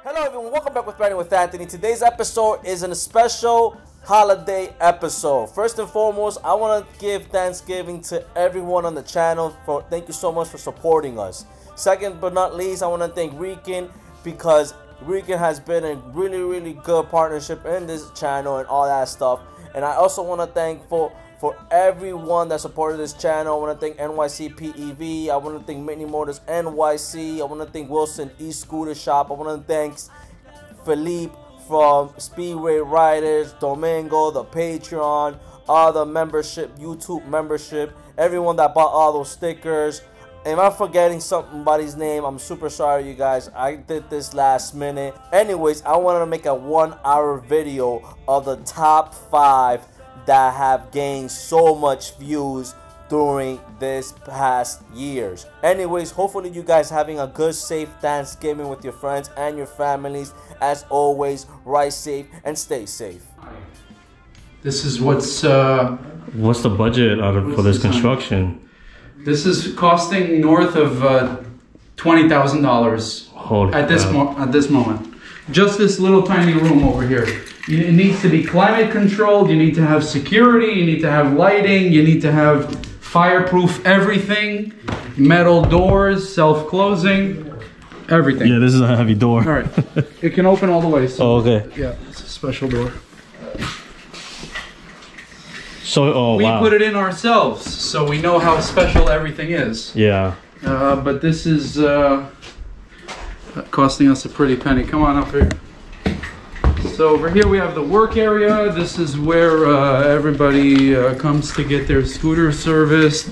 Hello everyone, welcome back with Brandon with Anthony. Today's episode is a special holiday episode. First and foremost, I want to give Thanksgiving to everyone on the channel. Thank you so much for supporting us. Second but not least, I want to thank Rican because Rican has been a really good partnership in this channel and all that stuff. And I also want to thank for everyone that supported this channel. I want to thank NYC PEV. I want to thank Mini Motors NYC. I want to thank Wilson Escooter Shop. I want to thank Philippe from Speedway Riders, Domingo, the Patreon, all the membership, YouTube membership, everyone that bought all those stickers. If I'm forgetting somebody's name, I'm super sorry, you guys. I did this last minute. Anyways, I wanted to make a 1-hour video of the top 5 that have gained so much views during this past years. Anyways, hopefully you guys having a good, safe Thanksgiving with your friends and your families. As always, ride safe and stay safe. This is what's the budget for this construction? This is costing north of $20,000 at this moment. Just this little tiny room over here. It needs to be climate controlled. You need to have security. You need to have lighting. You need to have fireproof everything. Metal doors, self-closing, everything. Yeah, this is a heavy door. All right, it can open all the way. So, oh, okay. Yeah, it's a special door. So, we put it in ourselves, so we know how special everything is. Yeah. But this is costing us a pretty penny. Come on up here. So over here we have the work area. This is where everybody comes to get their scooter serviced.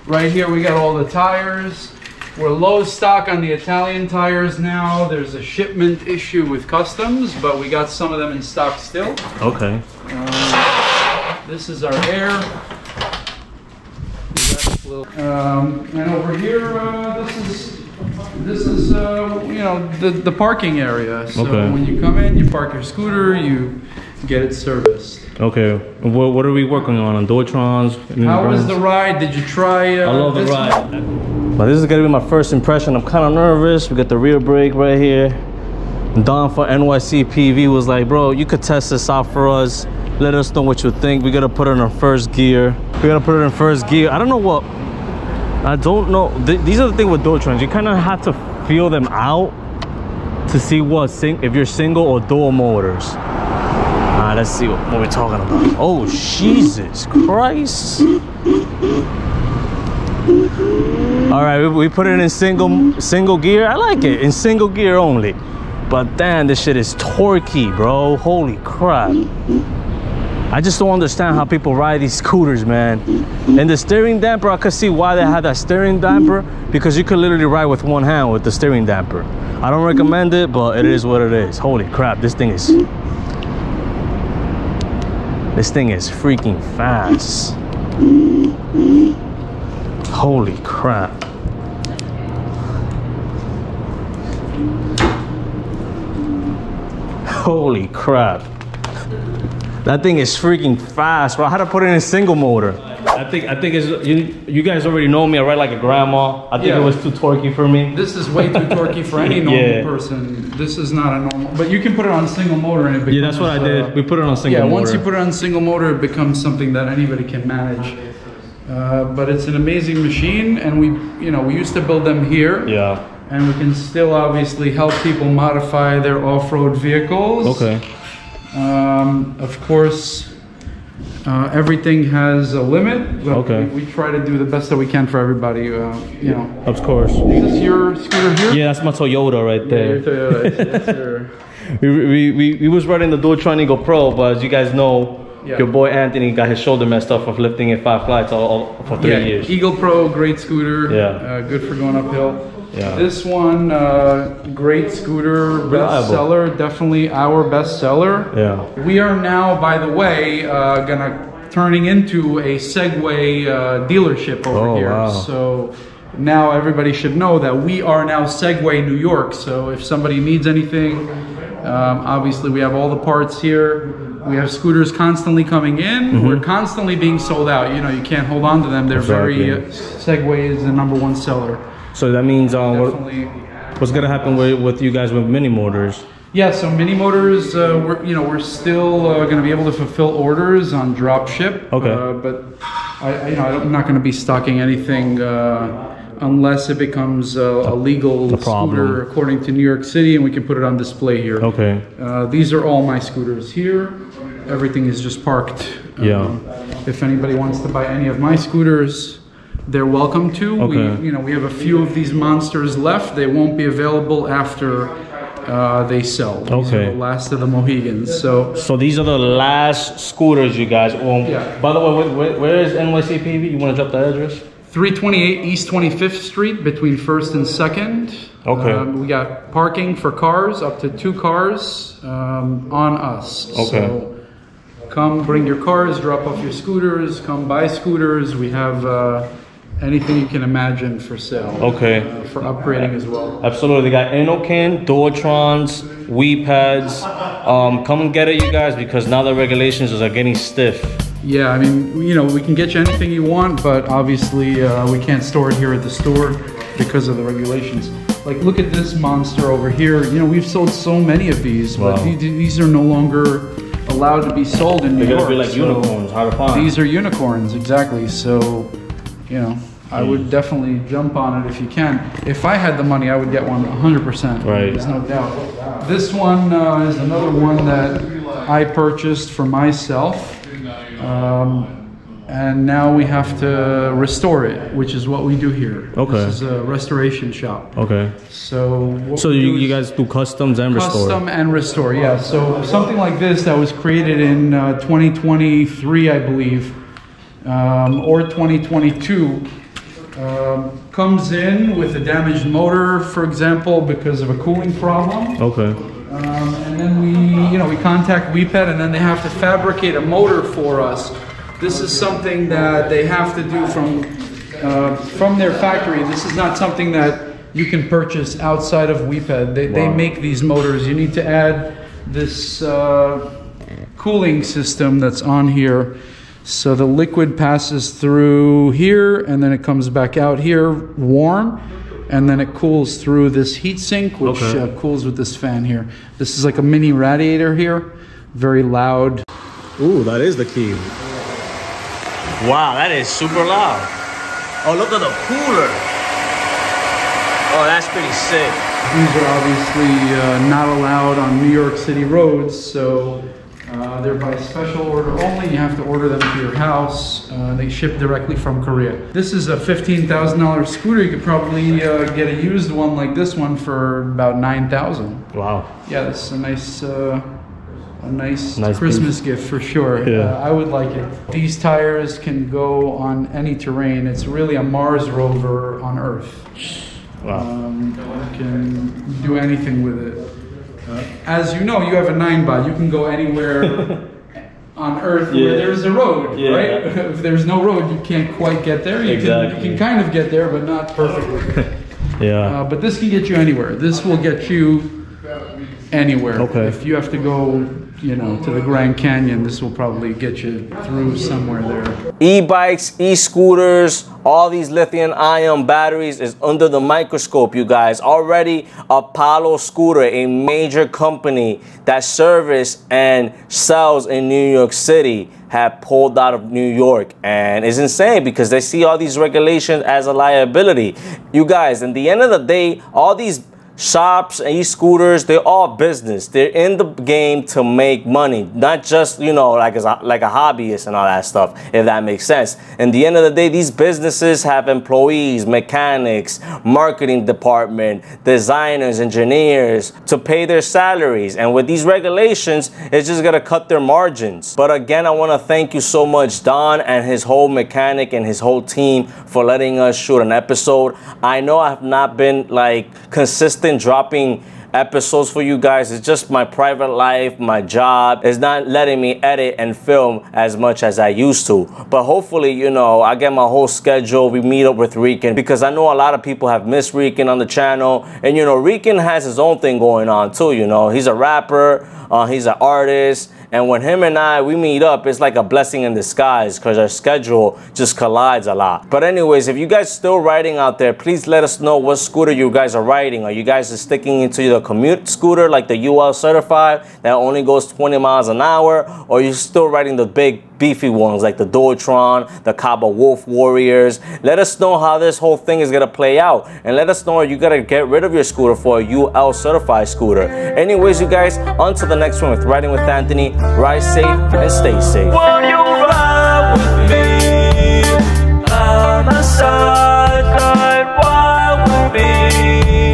Right here we got all the tires. We're low stock on the Italian tires now. There's a shipment issue with customs, but we got some of them in stock still. Okay. This is our air. And over here, this is you know, the parking area. So when you come in, you park your scooter, you get it serviced. Okay. What are we working on Dualtrons? How was the ride? Did you try? I love the ride. But this is gonna be my first impression. I'm kind of nervous. We got the rear brake right here. Don for NYC PV was like, bro, you could test this out for us. Let us know what you think. We gotta put it in first gear. We gotta put it in first gear. I don't know what. I don't know. These are the thing with Dualtrons. You kind of have to feel them out to see if you're single or dual motors. Let's see what we're talking about. Oh, Jesus Christ. All right, we put it in single gear. I like it in single gear only. But damn, this shit is torquey, bro. Holy crap. I just don't understand how people ride these scooters, man. And the steering damper, I could see why they had that steering damper, because you could literally ride with one hand with the steering damper. I don't recommend it, but it is what it is. Holy crap, this thing is freaking fast. Holy crap. Holy crap. That thing is freaking fast, bro. I had to put it in single motor. I think it's, you guys already know me. I ride like a grandma. I think it was too torquey for me. This is way too torquey for any normal person. This is not a normal, but you can put it on single motor and it becomes, that's what I did. We put it on single motor. Yeah, once you put it on single motor, it becomes something that anybody can manage. But it's an amazing machine, and we used to build them here. Yeah. And we can still obviously help people modify their off-road vehicles. Okay. Of course, everything has a limit. Okay. We try to do the best that we can for everybody. You know. Of course. Is this your scooter here? Yeah, that's my Toyota right there. Yeah, your Toyota. Yes, sir. we was riding the Dualtron Eagle Pro, but as you guys know, your boy Anthony got his shoulder messed up from lifting it 5 flights for 3 years. Eagle Pro, great scooter. Yeah. Good for going uphill. Yeah. This one, great scooter, bestseller, definitely our bestseller. Yeah. We are now, by the way, turning into a Segway dealership over here. Wow. So now everybody should know that we are now Segway New York. So if somebody needs anything, obviously we have all the parts here. We have scooters constantly coming in. We're constantly being sold out. You know, you can't hold on to them. They're very, Segway is the #1 seller. So that means what's gonna happen with you guys with Mini Motors? Yeah, so mini motors, we're still going to be able to fulfill orders on drop ship. Okay. But I'm not going to be stocking anything unless it becomes a legal scooter according to New York City, and we can put it on display here. Okay. These are all my scooters here. Everything is just parked. Yeah. If anybody wants to buy any of my scooters, they're welcome to. Okay. We have a few of these monsters left. They won't be available after they sell. These are the last of the Mohegans. So these are the last scooters, you guys. Yeah. By the way, where is NYC PV? You want to drop the address? 328 East 25th Street between 1st and 2nd. Okay. We got parking for cars, up to 2 cars on us. Okay. So come bring your cars, drop off your scooters, come buy scooters. We have anything you can imagine for sale. Okay. For upgrading as well. Absolutely. They got Inokin, Dualtrons, Wii pads. Come and get it, you guys, because now the regulations are getting stiff. Yeah, I mean, we can get you anything you want, but obviously we can't store it here at the store because of the regulations. Like, look at this monster over here. We've sold so many of these, but these are no longer allowed to be sold in New York. They're gonna be like unicorns, hard to find. These are unicorns, exactly. So, I would definitely jump on it if you can. If I had the money, I would get one 100%. Right. There's no doubt. This one is another one that I purchased for myself. And now we have to restore it, which is what we do here. Okay. This is a restoration shop. Okay. So you guys do customs and restore? Custom and restore, yeah. So something like this that was created in 2023, I believe, or 2022, comes in with a damaged motor, for example, because of a cooling problem. Okay. And then we contact WePet, and then they have to fabricate a motor for us. This is something that they have to do from their factory. This is not something that you can purchase outside of WePet. They make these motors. You need to add this cooling system that's on here. So the liquid passes through here, and then it comes back out here warm. And then it cools through this heat sink, which cools with this fan here. This is like a mini radiator here, very loud. Ooh, that is the key. Wow, that is super loud. Oh, look at the cooler. Oh, that's pretty sick. These are obviously not allowed on New York City roads, so they're by special order only. You have to order them to your house. They ship directly from Korea. This is a $15,000 scooter. You could probably get a used one like this one for about $9,000. Wow. Yeah, this is a nice Christmas gift for sure. Yeah. I would like it. These tires can go on any terrain. It's really a Mars rover on Earth. Wow. You can do anything with it. As you know, you have a 9-bot. You can go anywhere on Earth where there's a road, right? If there's no road, you can't quite get there. You can kind of get there, but not perfectly. But this can get you anywhere. This will get you anywhere. Okay. If you have to go, to the Grand Canyon, this will probably get you through somewhere there. E-bikes, e-scooters, all these lithium-ion batteries is under the microscope, you guys. Already, Apollo Scooter, a major company that service and sells in New York City, have pulled out of New York. And it's insane because they see all these regulations as a liability. You guys, in the end of the day, all these shops and e-scooters, they're all business. They're in the game to make money, not just, like a hobbyist and all that stuff, if that makes sense. In the end of the day, these businesses have employees, mechanics, marketing department, designers, engineers to pay their salaries. And with these regulations, it's just gonna cut their margins. But again, I wanna thank you so much, Don and his whole mechanic and his whole team, for letting us shoot an episode. I know I have not been consistent dropping episodes for you guys. It's just my private life, my job is not letting me edit and film as much as I used to. But hopefully, I get my whole schedule. We meet up with Rican, because I know a lot of people have missed Rican on the channel. And Rican has his own thing going on too. He's a rapper, he's an artist, And when him and we meet up, it's like a blessing in disguise because our schedule just collides a lot. But anyways, if you guys still riding out there, please let us know what scooter you guys are riding. Are you guys sticking into the commute scooter like the UL certified that only goes 20 miles an hour? Or are you still riding the big beefy ones like the Dualtron, the Cabo Wolf Warriors? Let us know how this whole thing is gonna play out, and let us know if you gotta get rid of your scooter for a UL certified scooter. Anyways, you guys, on to the next one with Riding with Anthony. Ride safe and stay safe. Will you ride with me? By my side, ride with me.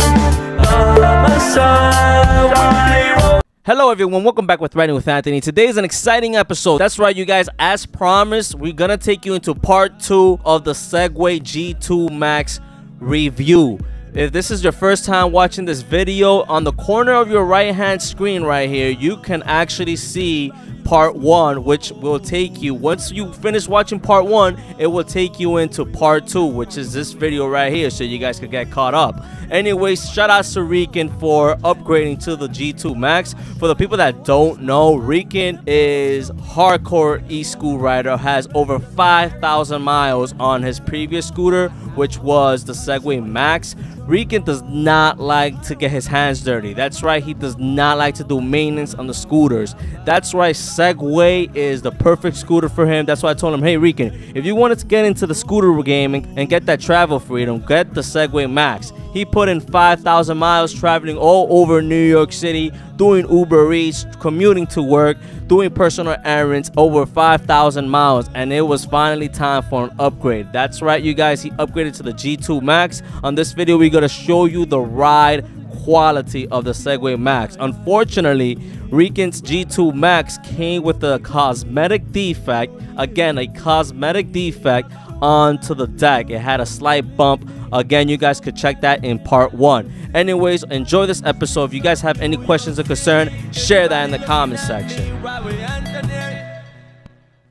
By my side, ride. Hello everyone, welcome back with Riding with Anthony. Today is an exciting episode. That's right, you guys, as promised, we're gonna take you into part 2 of the Segway G2 Max review. If this is your first time watching this video, on the corner of your right hand screen right here, you can actually see part 1, which will take you, once you finish watching part 1, it will take you into part 2, which is this video right here, so you guys could get caught up. Anyways, shout out to Rican for upgrading to the G2 Max. For the people that don't know, Rican is hardcore e-scooter rider, has over 5,000 miles on his previous scooter, which was the Segway Max. Rican does not like to get his hands dirty. That's right, he does not like to do maintenance on the scooters. That's right, Segway is the perfect scooter for him. That's why I told him, hey Rican, if you wanted to get into the scooter game and get that travel freedom, get the Segway Max. He put in 5,000 miles traveling all over New York City, doing Uber Eats, commuting to work, doing personal errands, over 5,000 miles, and it was finally time for an upgrade. That's right, you guys, he upgraded to the G2 Max. On this video, we're going to show you the ride quality of the Segway Max. Unfortunately, Rican's G2 Max came with a cosmetic defect. Again, a cosmetic defect onto the deck. It had a slight bump. Again, you guys could check that in part 1. Anyways, enjoy this episode. If you guys have any questions or concern, share that in the comment section.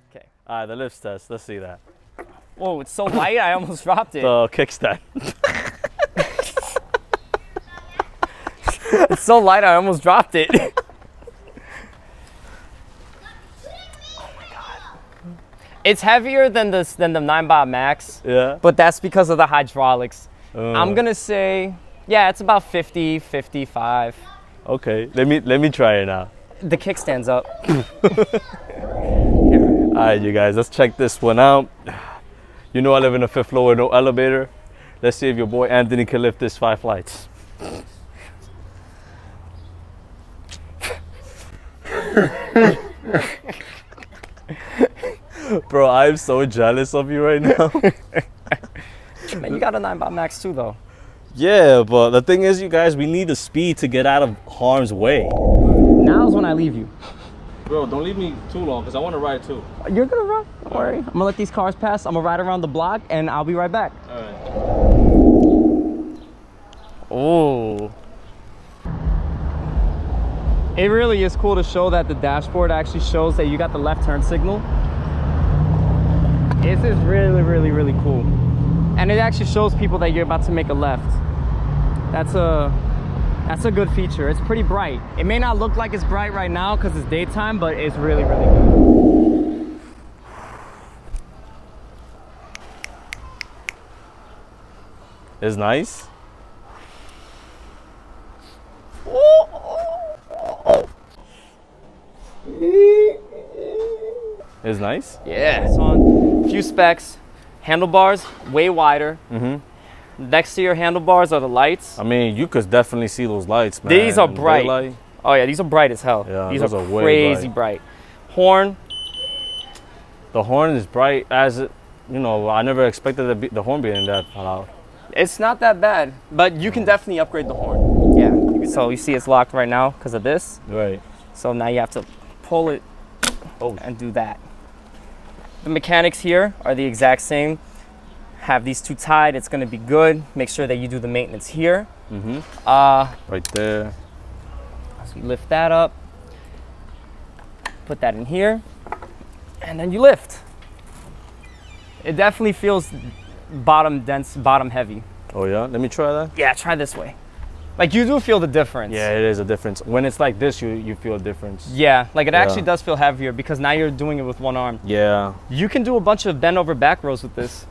Okay, alright, the lift test. Let's see that. Whoa, it's so light, I almost dropped it. The kickstand. It's so light, I almost dropped it. It's heavier than the 9 Max. Yeah. But that's because of the hydraulics. I'm gonna say, yeah, it's about 50, 55. Okay, let me try it now. The kickstand's up. Alright, you guys, let's check this one out. You know I live in the 5th floor with no elevator. Let's see if your boy Anthony can lift this 5 flights. Bro, I'm so jealous of you right now. Man, you got a 9 Max too, though. Yeah, but the thing is, you guys, we need the speed to get out of harm's way. Now's when I leave you. Bro, don't leave me too long, because I want to ride too. You're gonna run, don't worry. I'm gonna let these cars pass. I'm gonna ride around the block, and I'll be right back. All right. Oh. It really is cool to show that the dashboard actually shows that you got the left turn signal. This is really, really, really cool. And it actually shows people that you're about to make a left. That's a good feature. It's pretty bright. It may not look like it's bright right now because it's daytime, but it's really, really good. It's nice. It's nice. Yeah. It's on a few specs. Handlebars, way wider. Next to your handlebars are the lights. I mean, you could definitely see those lights, man. These are bright. Daylight. Oh yeah, these are bright as hell. Yeah, these those are way crazy bright. Horn. The horn is bright as it, you know, I never expected the horn being that loud. It's not that bad, but you can definitely upgrade the horn. Yeah. So you see it's locked right now because of this. Right. So now you have to pull it and do that. The mechanics here are the exact same. Have these two tied, it's gonna be good. Make sure that you do the maintenance here. Right there. So you lift that up, put that in here, and then you lift. It definitely feels bottom dense, bottom heavy. Oh yeah, let me try that. Yeah, try this way. Like you do feel the difference. Yeah, it is a difference. When it's like this, you feel a difference. Yeah, like it actually does feel heavier because now you're doing it with one arm. Yeah. You can do a bunch of bend over back rows with this.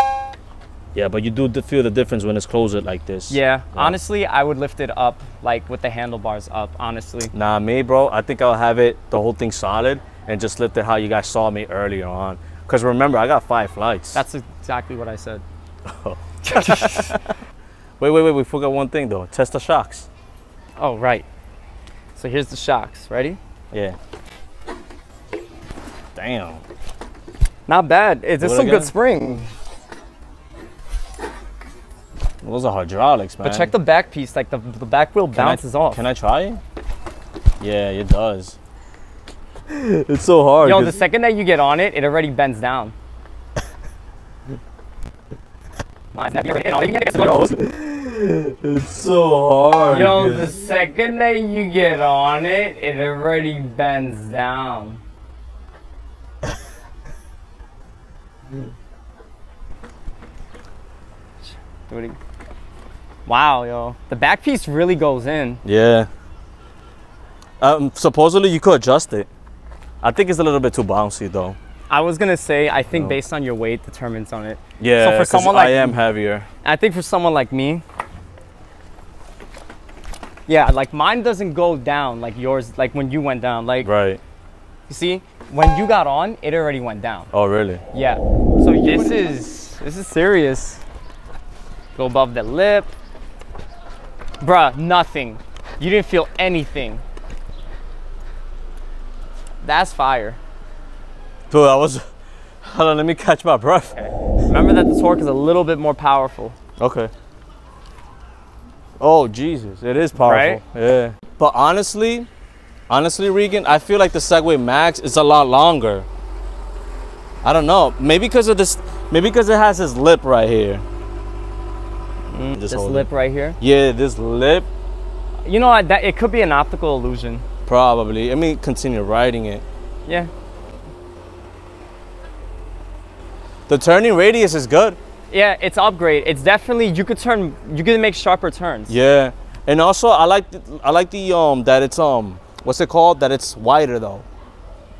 Yeah, but you do feel the difference when it's closer like this. Yeah, honestly, I would lift it up, like with the handlebars up, honestly. Nah, me, bro, I think I'll have it, the whole thing solid, and just lift it how you guys saw me earlier on. Because remember, I got 5 flights. That's exactly what I said. Wait, we forgot one thing though. Test the shocks. Oh, right. So here's the shocks. Ready? Yeah. Damn. Not bad. It's some good spring. Those are hydraulics, man. But check the back piece. Like the back wheel bounces off. Can I try it? Yeah, it does. It's so hard. Yo, the second that you get on it, it already bends down. It's so hard. Yo, the second that you get on it, it already bends down. Wow, yo. The back piece really goes in. Yeah. Supposedly you could adjust it. I think it's a little bit too bouncy though. I was gonna say, I think based on your weight determines on it. Yeah, so for someone like I am heavier. I think for someone like me, yeah, like mine doesn't go down like yours, like when you went down. Like, right. You see, when you got on, it already went down. Oh, really? Yeah. So this is serious. Go above the lip. Bruh, nothing. You didn't feel anything. That's fire. Dude, hold on, let me catch my breath. Okay. Remember that the torque is a little bit more powerful. Okay. Oh, Jesus, it is powerful. Right? Yeah. But honestly, Regan, I feel like the Segway Max is a lot longer. I don't know. Maybe because of this, maybe because it has this lip right here. This lip right here? Yeah, this lip. You know, that it could be an optical illusion. Probably. Let me continue riding it. Yeah. The turning radius is good. Yeah, it's upgrade. It's definitely, you could make sharper turns. Yeah. And also I like the that it's what's it called? That it's wider though.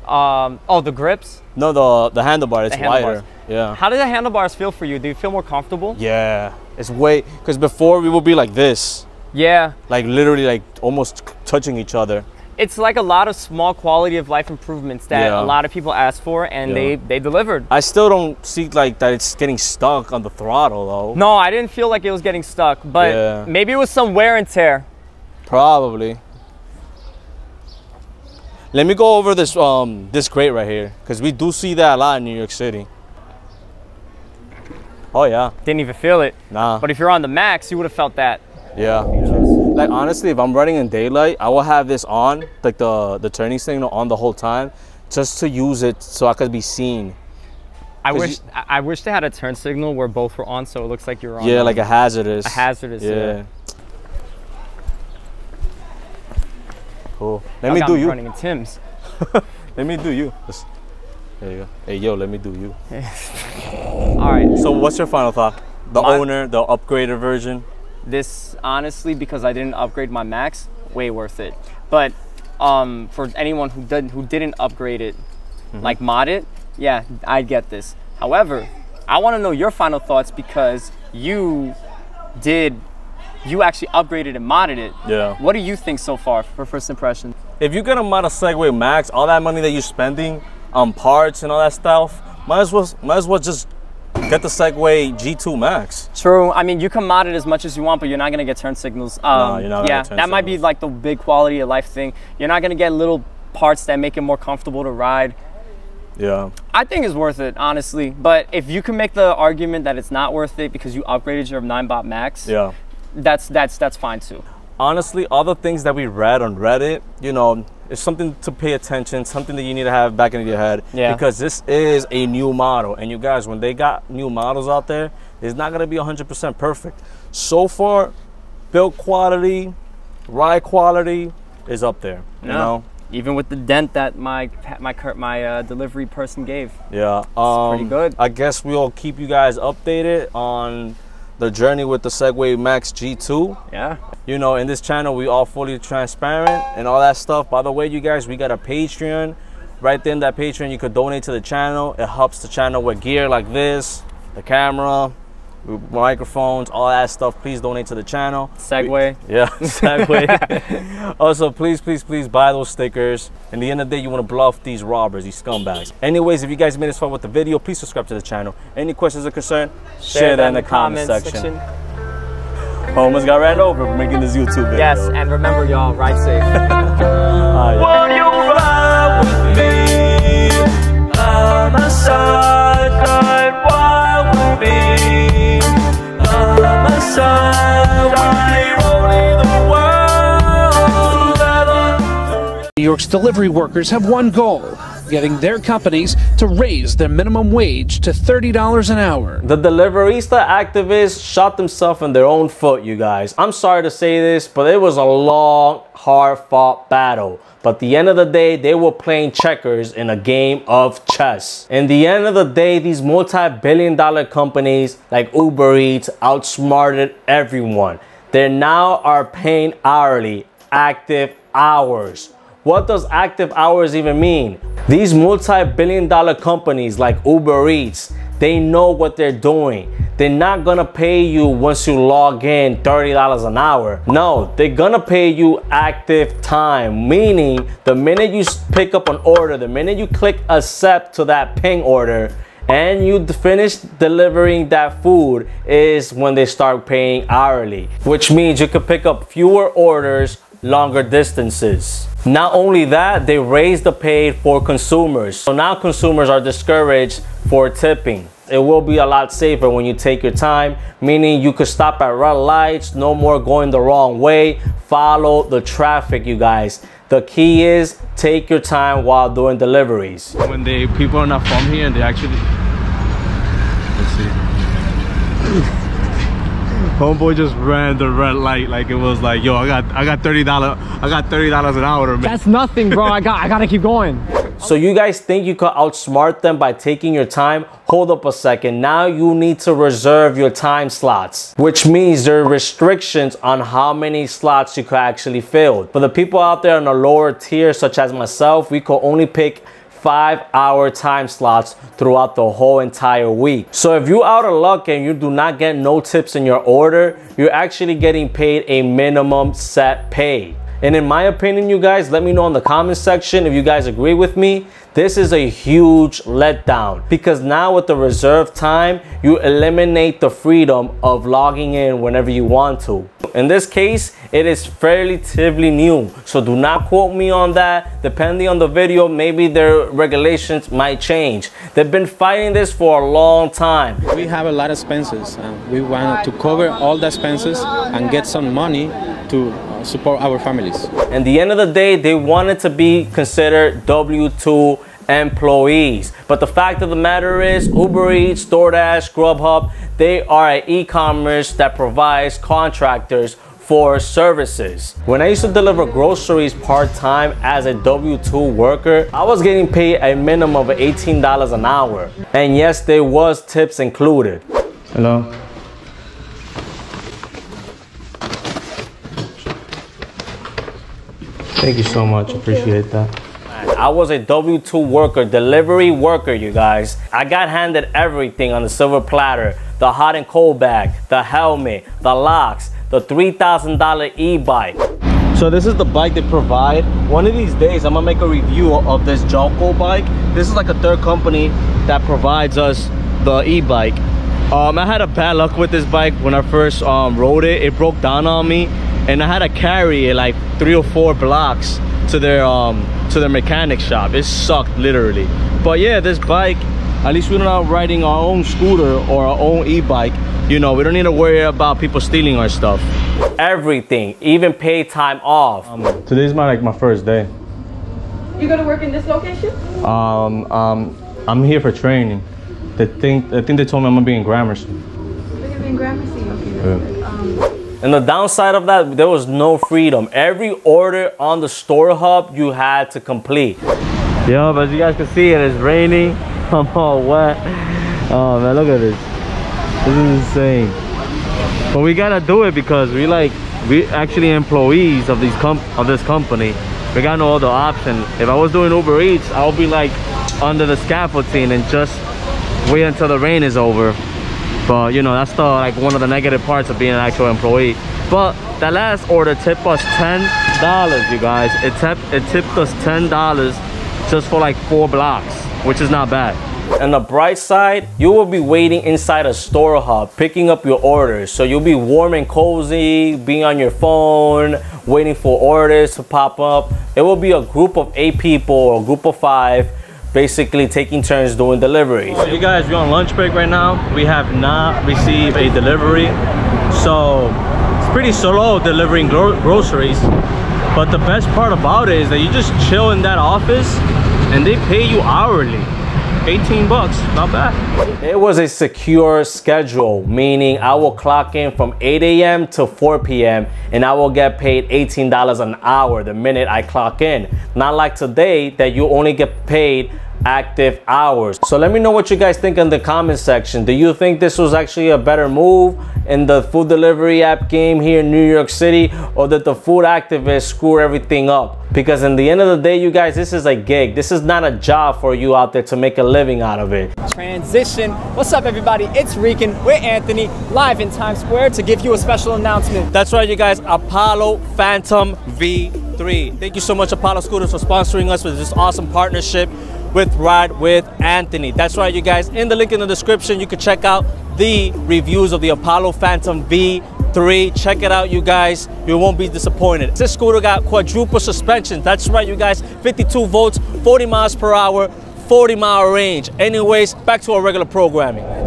Oh, the grips? No, the handlebar, it's wider. Yeah. How do the handlebars feel for you? Do you feel more comfortable? Yeah. It's because before we would be like this. Yeah. Like literally like almost touching each other. It's like a lot of small quality of life improvements that a lot of people asked for, and they delivered. I still don't see like that it's getting stuck on the throttle though. No, I didn't feel like it was getting stuck, but maybe it was some wear and tear. Probably. Let me go over this this crate right here, because we do see that a lot in New York City. Oh yeah. Didn't even feel it. Nah. But if you're on the Max, you would have felt that. Yeah. Like honestly, if I'm running in daylight, I will have this on, like the turning signal on the whole time, just to use it so I could be seen. I wish they had a turn signal where both were on, so it looks like you're on. Yeah, like a hazardous. A hazardous. Yeah. Cool. Let me do you. Running in Tim's. Let me do you. There you go. Hey yo, let me do you. All right. So what's your final thought? The owner, the upgraded version. This, honestly, because I didn't upgrade my Max, way worth it. But for anyone who didn't upgrade it, like mod it, yeah, I'd get this. However, I want to know your final thoughts, because you actually upgraded and modded it. Yeah. What do you think so far for first impression? If you're gonna mod a Segway Max, all that money that you're spending on parts and all that stuff, might as well just get the Segway G2 Max. True. I mean, you can mod it as much as you want, but you're not gonna get turn signals. No, you're not gonna get turn signals. Might be like the big quality of life thing. You're not gonna get little parts that make it more comfortable to ride. Yeah. I think it's worth it, honestly. But if you can make the argument that it's not worth it because you upgraded your 9-bot Max, yeah, that's fine too. Honestly, all the things that we read on Reddit, you know, it's something to pay attention, something that you need to have back in your head. Yeah. Because this is a new model. And you guys, when they got new models out there, it's not going to be 100% perfect. So far, build quality, ride quality is up there, you know? Even with the dent that my delivery person gave. Yeah. It's pretty good. I guess we'll keep you guys updated on the journey with the Segway Max G2. Yeah. You know, in this channel, we all fully transparent and all that stuff. By the way, you guys, we got a Patreon. Right there in that Patreon, you could donate to the channel. It helps the channel with gear like this, the camera, microphones, all that stuff. Please donate to the channel. Segway. Yeah, Segway. Also, please buy those stickers. In the end of the day, you want to bluff these robbers, these scumbags. Anyways, if you guys made this far with the video, please subscribe to the channel. Any questions or concern, share that in the comment section. Almost got ran over for making this YouTube video. Yes, and remember, y'all, ride safe. Will you ride with me? By my side, ride with me. By my side, we'll be rolling the world together. New York's delivery workers have one goal: getting their companies to raise their minimum wage to $30 an hour. The deliverista activists shot themselves in their own foot, you guys. I'm sorry to say this, but it was a long, hard-fought battle. But at the end of the day, they were playing checkers in a game of chess. In the end of the day, these multi-billion-dollar companies like Uber Eats outsmarted everyone. They now are paying hourly, active hours. What does active hours even mean? These multi-billion-dollar companies like Uber Eats, they know what they're doing. They're not gonna pay you once you log in $30 an hour. No, they're gonna pay you active time, meaning the minute you pick up an order, the minute you click accept to that ping order, and you finish delivering that food is when they start paying hourly, which means you could pick up fewer orders, longer distances. Not only that, they raise the pay for consumers. So now consumers are discouraged for tipping. It will be a lot safer when you take your time, meaning you could stop at red lights, no more going the wrong way, follow the traffic, you guys. The key is take your time while doing deliveries. When people are not from here and they actually, let's see. Homeboy just ran the red light like it was like, yo, I got $30 an hour. Man. That's nothing, bro. I gotta keep going. So you guys think you could outsmart them by taking your time? Hold up a second. Now you need to reserve your time slots, which means there are restrictions on how many slots you could actually fill. For the people out there on a lower tier, such as myself, we could only pick 5-hour time slots throughout the whole entire week. So if you're out of luck and you do not get no tips in your order, you're actually getting paid a minimum set pay. And in my opinion, you guys, let me know in the comment section if you guys agree with me. This is a huge letdown because now with the reserved time, you eliminate the freedom of logging in whenever you want to. In this case, it is relatively new, so do not quote me on that. Depending on the video, maybe their regulations might change. They've been fighting this for a long time. We have a lot of expenses. We want to cover all the expenses and get some money to support our families. At the end of the day, they wanted to be considered W-2 employees. But the fact of the matter is, Uber Eats, DoorDash, Grubhub, they are an e-commerce that provides contractors for services. When I used to deliver groceries part-time as a W-2 worker, I was getting paid a minimum of $18 an hour. And yes, there was tips included. Hello? Thank you so much, appreciate that. I was a W-2 worker, delivery worker, you guys. I got handed everything on the silver platter. The hot and cold bag, the helmet, the locks, the $3,000 e-bike. So this is the bike they provide. One of these days, I'm gonna make a review of this Dualtron bike. This is like a third company that provides us the e-bike. I had a bad luck with this bike when I first rode it. It broke down on me, and I had to carry it like 3 or 4 blocks to their mechanic shop. It sucked literally. But yeah, this bike, at least we're not riding our own scooter or our own e-bike. You know, we don't need to worry about people stealing our stuff. Everything, even paid time off. Today's my first day. You go to work in this location? I'm here for training. I think they told me I'm gonna be in Gramercy. You're gonna be in Gramercy, okay. Yeah. And the downside of that, there was no freedom. Every order on the store hub you had to complete. Yo, but as you guys can see, it is raining. I'm all wet. Oh man, look at this. This is insane. But we gotta do it because we actually employees of this company. We got no other option. If I was doing Uber Eats, I would be like under the scaffolding and just wait until the rain is over. But you know, that's the like one of the negative parts of being an actual employee. But that last order tipped us $10, you guys. It tipped us $10 just for like 4 blocks, which is not bad. On the bright side, you will be waiting inside a store hub, picking up your orders. So you'll be warm and cozy, being on your phone, waiting for orders to pop up. It will be a group of 8 people or a group of 5, basically taking turns doing deliveries. So you guys, we're on lunch break right now. We have not received a delivery. So it's pretty slow delivering groceries. But the best part about it is that you just chill in that office and they pay you hourly. 18 bucks, not bad. It was a secure schedule, meaning I will clock in from 8 a.m. to 4 p.m. and I will get paid $18 an hour the minute I clock in. Not like today that you only get paid active hours. So let me know what you guys think in the comment section. Do you think this was actually a better move in the food delivery app game here in New York City, or did the food activists screw everything up? Because in the end of the day, you guys, this is a gig. This is not a job for you out there to make a living out of it. Transition. What's up, everybody? It's Rican with Anthony, live in Times Square to give you a special announcement. That's right, you guys. Apollo Phantom V3. Thank you so much, Apollo Scooters, for sponsoring us with this awesome partnership with Ride with Anthony. That's right, you guys. In the link in the description, you can check out the reviews of the Apollo Phantom V3. Check it out, you guys. You won't be disappointed. This scooter got quadruple suspension. That's right, you guys. 52 volts, 40 miles per hour, 40-mile range. Anyways, back to our regular programming.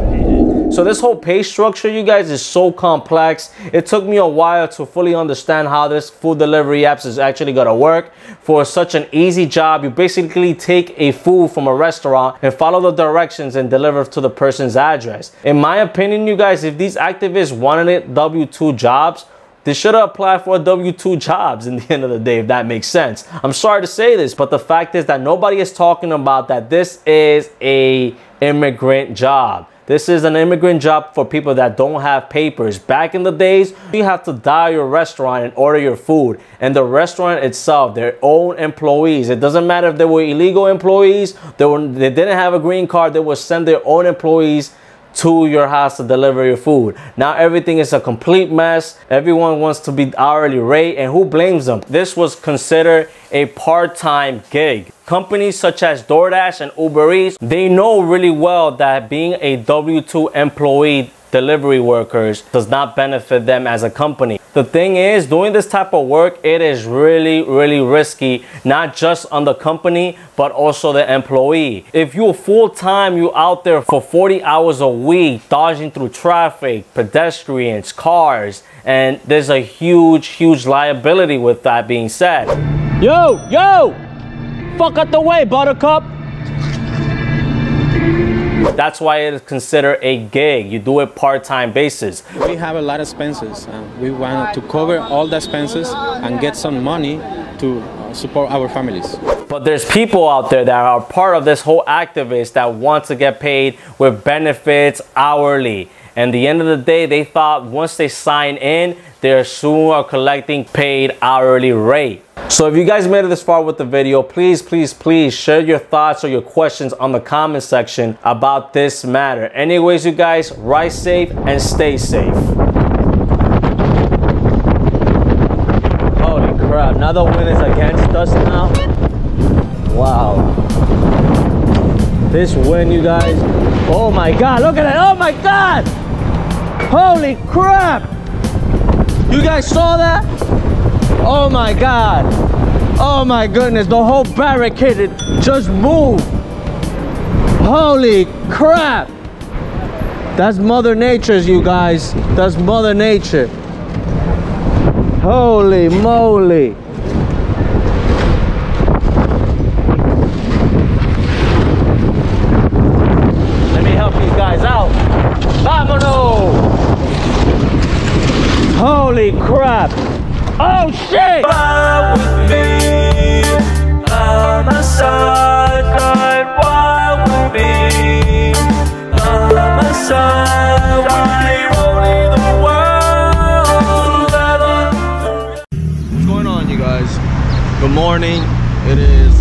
So this whole pay structure, you guys, is so complex. It took me a while to fully understand how this food delivery apps is actually gonna work. For such an easy job, you basically take a food from a restaurant and follow the directions and deliver to the person's address. In my opinion, you guys, if these activists wanted it W-2 jobs, they should have applied for W-2 jobs in the end of the day, if that makes sense. I'm sorry to say this, but the fact is that nobody is talking about that this is an immigrant job. This is an immigrant job for people that don't have papers. Back in the days, you have to dial your restaurant and order your food. And the restaurant itself, their own employees. It doesn't matter if they were illegal employees, they didn't have a green card, they would send their own employees to your house to deliver your food. Now everything is a complete mess. Everyone wants to be hourly rate, and who blames them? This was considered a part-time gig. Companies such as DoorDash and Uber Eats, they know really well that being a W-2 employee delivery workers does not benefit them as a company. The thing is, doing this type of work, it is really, really risky, not just on the company, but also the employee. If you're full-time, you're out there for 40 hours a week, dodging through traffic, pedestrians, cars, and there's a huge, huge liability with that being said. Yo! Fuck out the way, Buttercup! That's why it is considered a gig. You do it part-time basis. We have a lot of expenses. We want to cover all the expenses and get some money to support our families. But there's people out there that are part of this whole activist that want to get paid with benefits hourly. And at the end of the day, they thought once they sign in, they're soon are collecting paid hourly rate. So if you guys made it this far with the video, please, please, please share your thoughts or your questions on the comment section about this matter. Anyways, you guys, ride safe and stay safe. Holy crap, now the wind is against us now. Wow. This wind, you guys. Oh my God, look at it. Oh my God. Holy crap. You guys saw that? Oh my God. Oh my goodness, the whole barricade just moved. Holy crap. That's Mother Nature's, you guys. That's Mother Nature. Holy moly. Let me help these guys out. Vámonos. Holy crap. Oh shit! Ride with me, by my side, ride with me, by my side, we'll be rolling the world. It is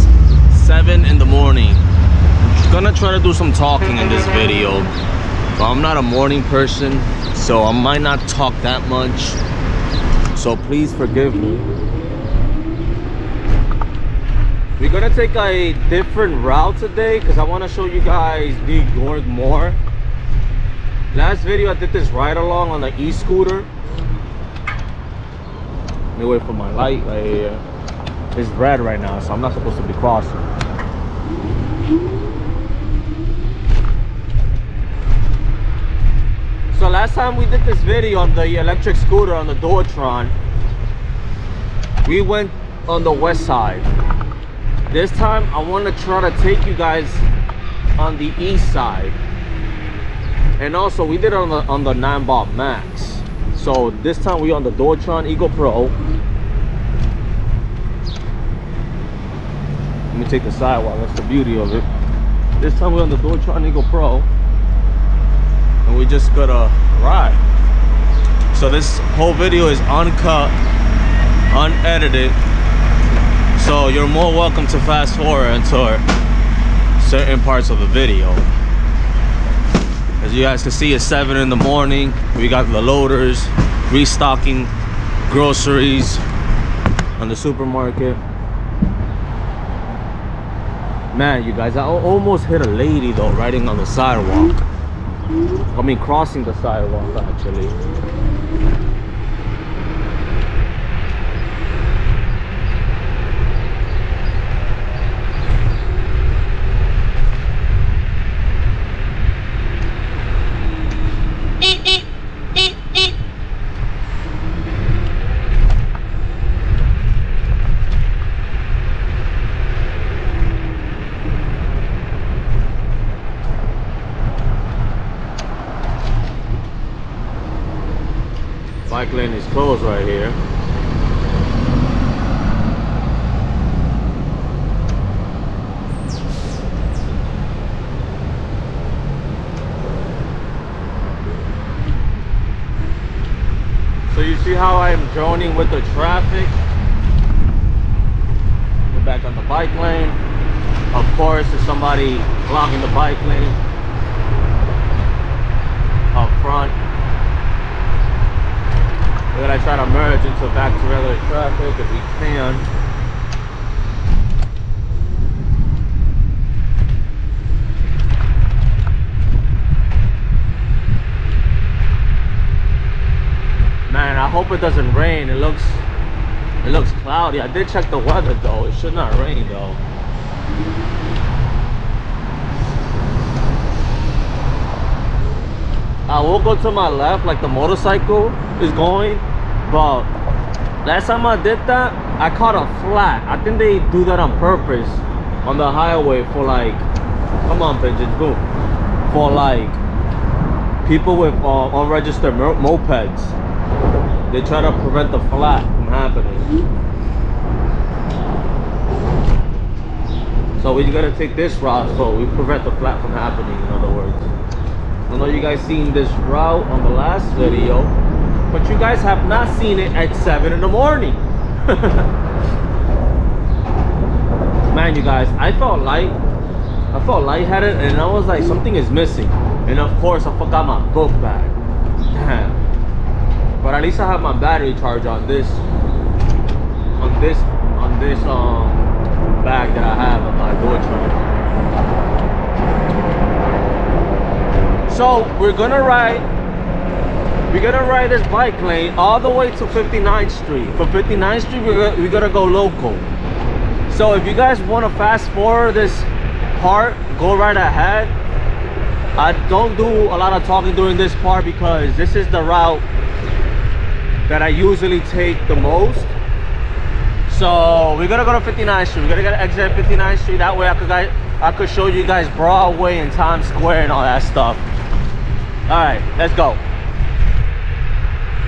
7 in the morning. I'm gonna try to do some talking in this video, but I'm not a morning person, so I might not talk that much. So please forgive me. We're gonna take a different route today because I want to show you guys New York more. Last video I did this ride along on the Escooter. Let me wait for my light right here. It's red right now, so I'm not supposed to be crossing. So last time we did this video on the electric scooter on the Dualtron, we went on the west side. This time I want to try to take you guys on the east side. And also we did it on the 9-Bob Max. So this time we on the Dualtron Eagle Pro. Let me take the sidewalk, that's the beauty of it. This time we're on the Dualtron Eagle Pro. And we just gotta ride. So this whole video is uncut, unedited. So you're more welcome to fast forward into certain parts of the video. As you guys can see, it's 7 in the morning. We got the loaders restocking groceries on the supermarket. Man, you guys, I almost hit a lady though, riding on the sidewalk. I mean, crossing the sidewalk actually. Bike lane is closed right here. So you see how I'm droning with the traffic? We're back on the bike lane. Of course, there's somebody blocking the bike lane up front. We're gonna try to merge into back to regular traffic if we can. Man, I hope it doesn't rain. It looks cloudy. I did check the weather though. It should not rain though. I will go to my left like the motorcycle is going, but last time I did that, I caught a flat. I think they do that on purpose on the highway for like, come on pigeons, boom, for like people with unregistered mopeds. They try to prevent the flat from happening. So we gotta take this route so we prevent the flat from happening, in other words. I know you guys seen this route on the last video, but you guys have not seen it at 7 in the morning. Man, you guys, I felt lightheaded, and I was like, something is missing. And of course, I forgot my book bag. Damn. But at least I have my battery charge on this bag that I have on my Dualtron. So we're gonna ride this bike lane all the way to 59th Street. From 59th Street, we're gonna go local. So if you guys want to fast forward this part, go right ahead. I don't do a lot of talking during this part because this is the route that I usually take the most. So we're gonna go to 59th Street. We're gonna get exit 59th Street. That way I could show you guys Broadway and Times Square and all that stuff. All right, let's go.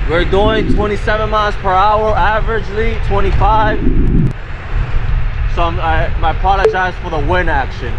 We're doing 27 miles per hour, averagely 25. So I apologize for the wind action.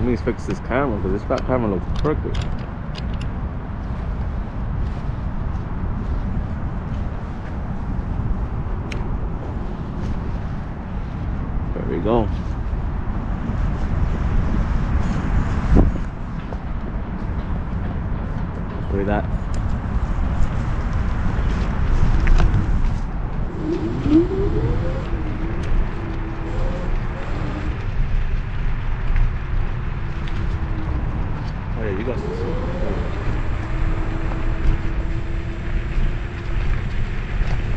Let me fix this camera because this camera looks crooked. There we go. Look at that. Oh yeah, you got some.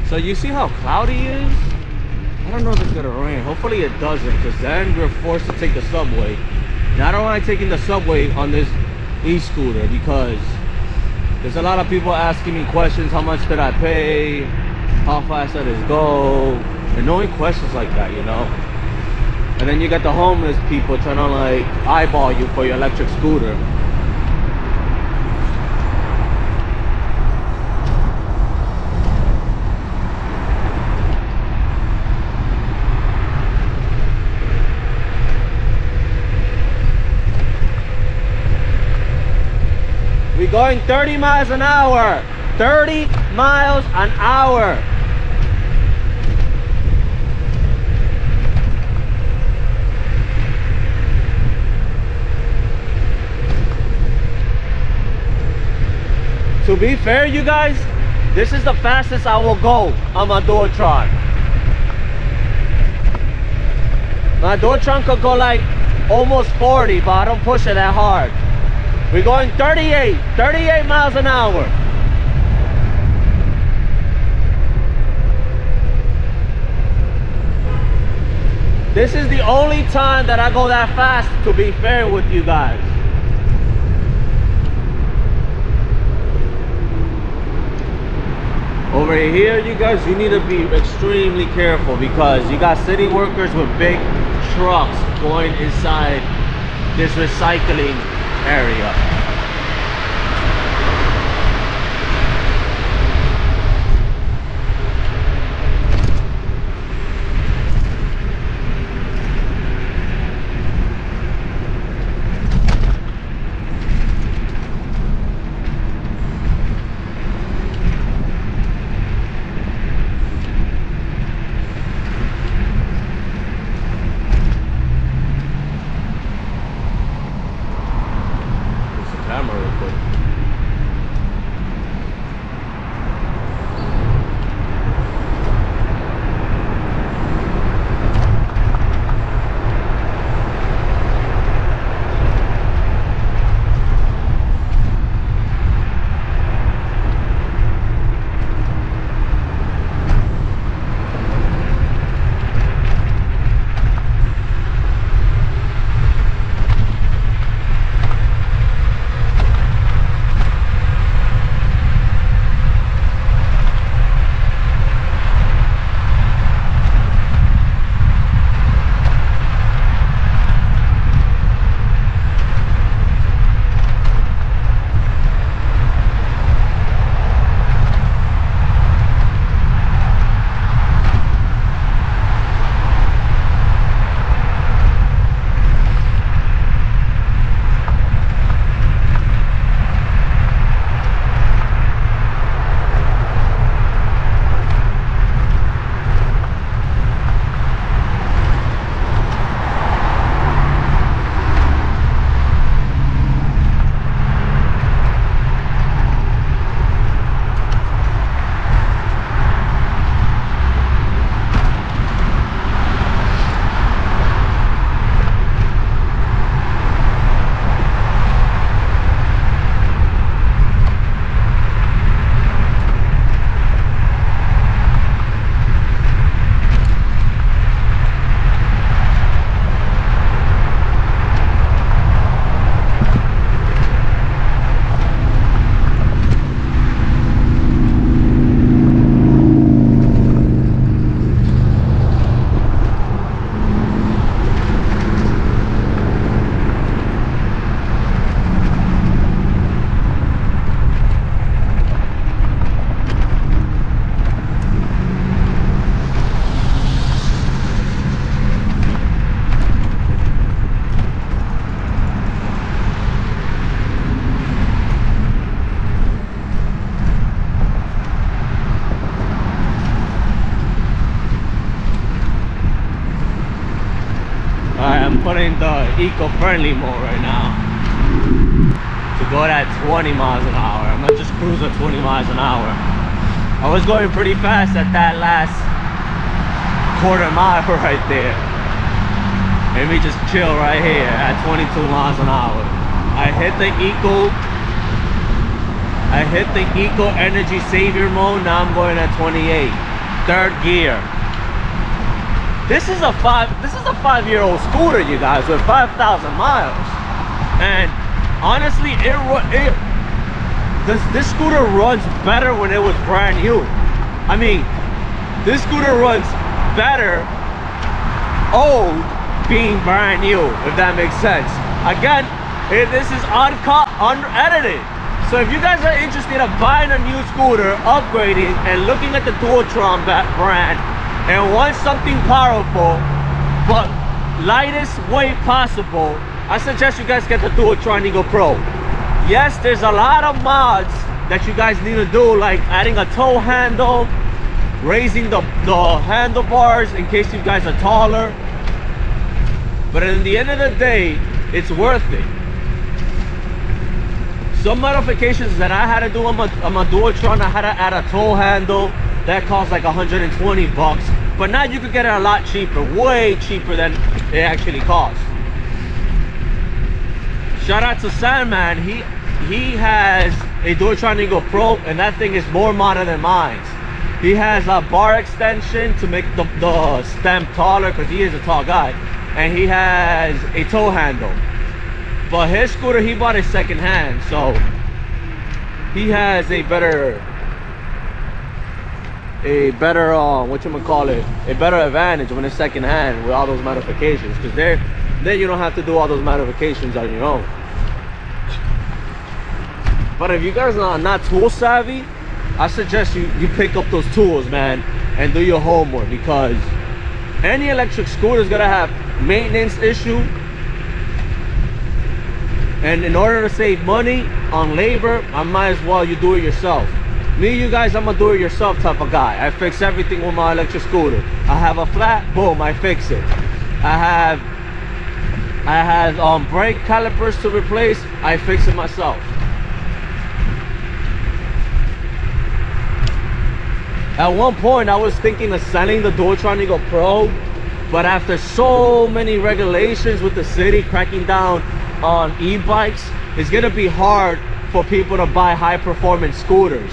So you see how cloudy it is? I don't know if it's gonna rain. Hopefully it doesn't, because then we're forced to take the subway. And I don't like taking the subway on this e-scooter because there's a lot of people asking me questions. How much did I pay? How fast did it go? Annoying questions like that, you know? And then you got the homeless people trying to like eyeball you for your electric scooter. We're going 30 miles an hour. 30 miles an hour. To be fair, you guys, this is the fastest I will go on my Dualtron. My Dualtron could go like almost 40, but I don't push it that hard. We're going 38 miles an hour. This is the only time that I go that fast, to be fair with you guys. Over here, you guys, you need to be extremely careful because you got city workers with big trucks going inside this recycling area. I'm putting the eco-friendly mode right now to go at 20 miles an hour. I'm gonna just cruise at 20 miles an hour. I was going pretty fast at that last quarter mile right there. Let me just chill right here at 22 miles an hour. I hit the eco energy savior mode. Now I'm going at 28. Third gear. This is a 5-year-old scooter, you guys, with 5,000 miles. And honestly, this scooter runs better when it was brand new. I mean, this scooter runs better old being brand new, if that makes sense. Again, this is uncut, unedited. So if you guys are interested in buying a new scooter, upgrading, and looking at the Dualtron brand, and want something powerful but lightest weight possible, I suggest you guys get the Dualtron Eagle Pro. Yes, there's a lot of mods that you guys need to do, like adding a tow handle, raising the handlebars in case you guys are taller. But at the end of the day, it's worth it. Some modifications that I had to do on my Dualtron, I had to add a tow handle. That cost like 120 bucks. But now you could get it a lot cheaper, way cheaper than it actually costs. Shout out to Sandman. He has a Dualtron Eagle Pro, and that thing is more modern than mine. He has a bar extension to make the stem taller, because he is a tall guy. And he has a tow handle. But his scooter, he bought it secondhand, so he has a better advantage when it's secondhand with all those modifications, because then you don't have to do all those modifications on your own. But if you guys are not tool savvy, I suggest you pick up those tools, man, and do your homework, because any electric scooter is gonna have maintenance issue, and in order to save money on labor, I might as well you do it yourself. Me, you guys, I'm a do-it-yourself type of guy. I fix everything with my electric scooter. I have a flat, boom, I fix it. I have brake calipers to replace, I fix it myself. At one point, I was thinking of selling the Dualtron Eagle Pro, but after so many regulations with the city cracking down on e-bikes, it's gonna be hard for people to buy high-performance scooters,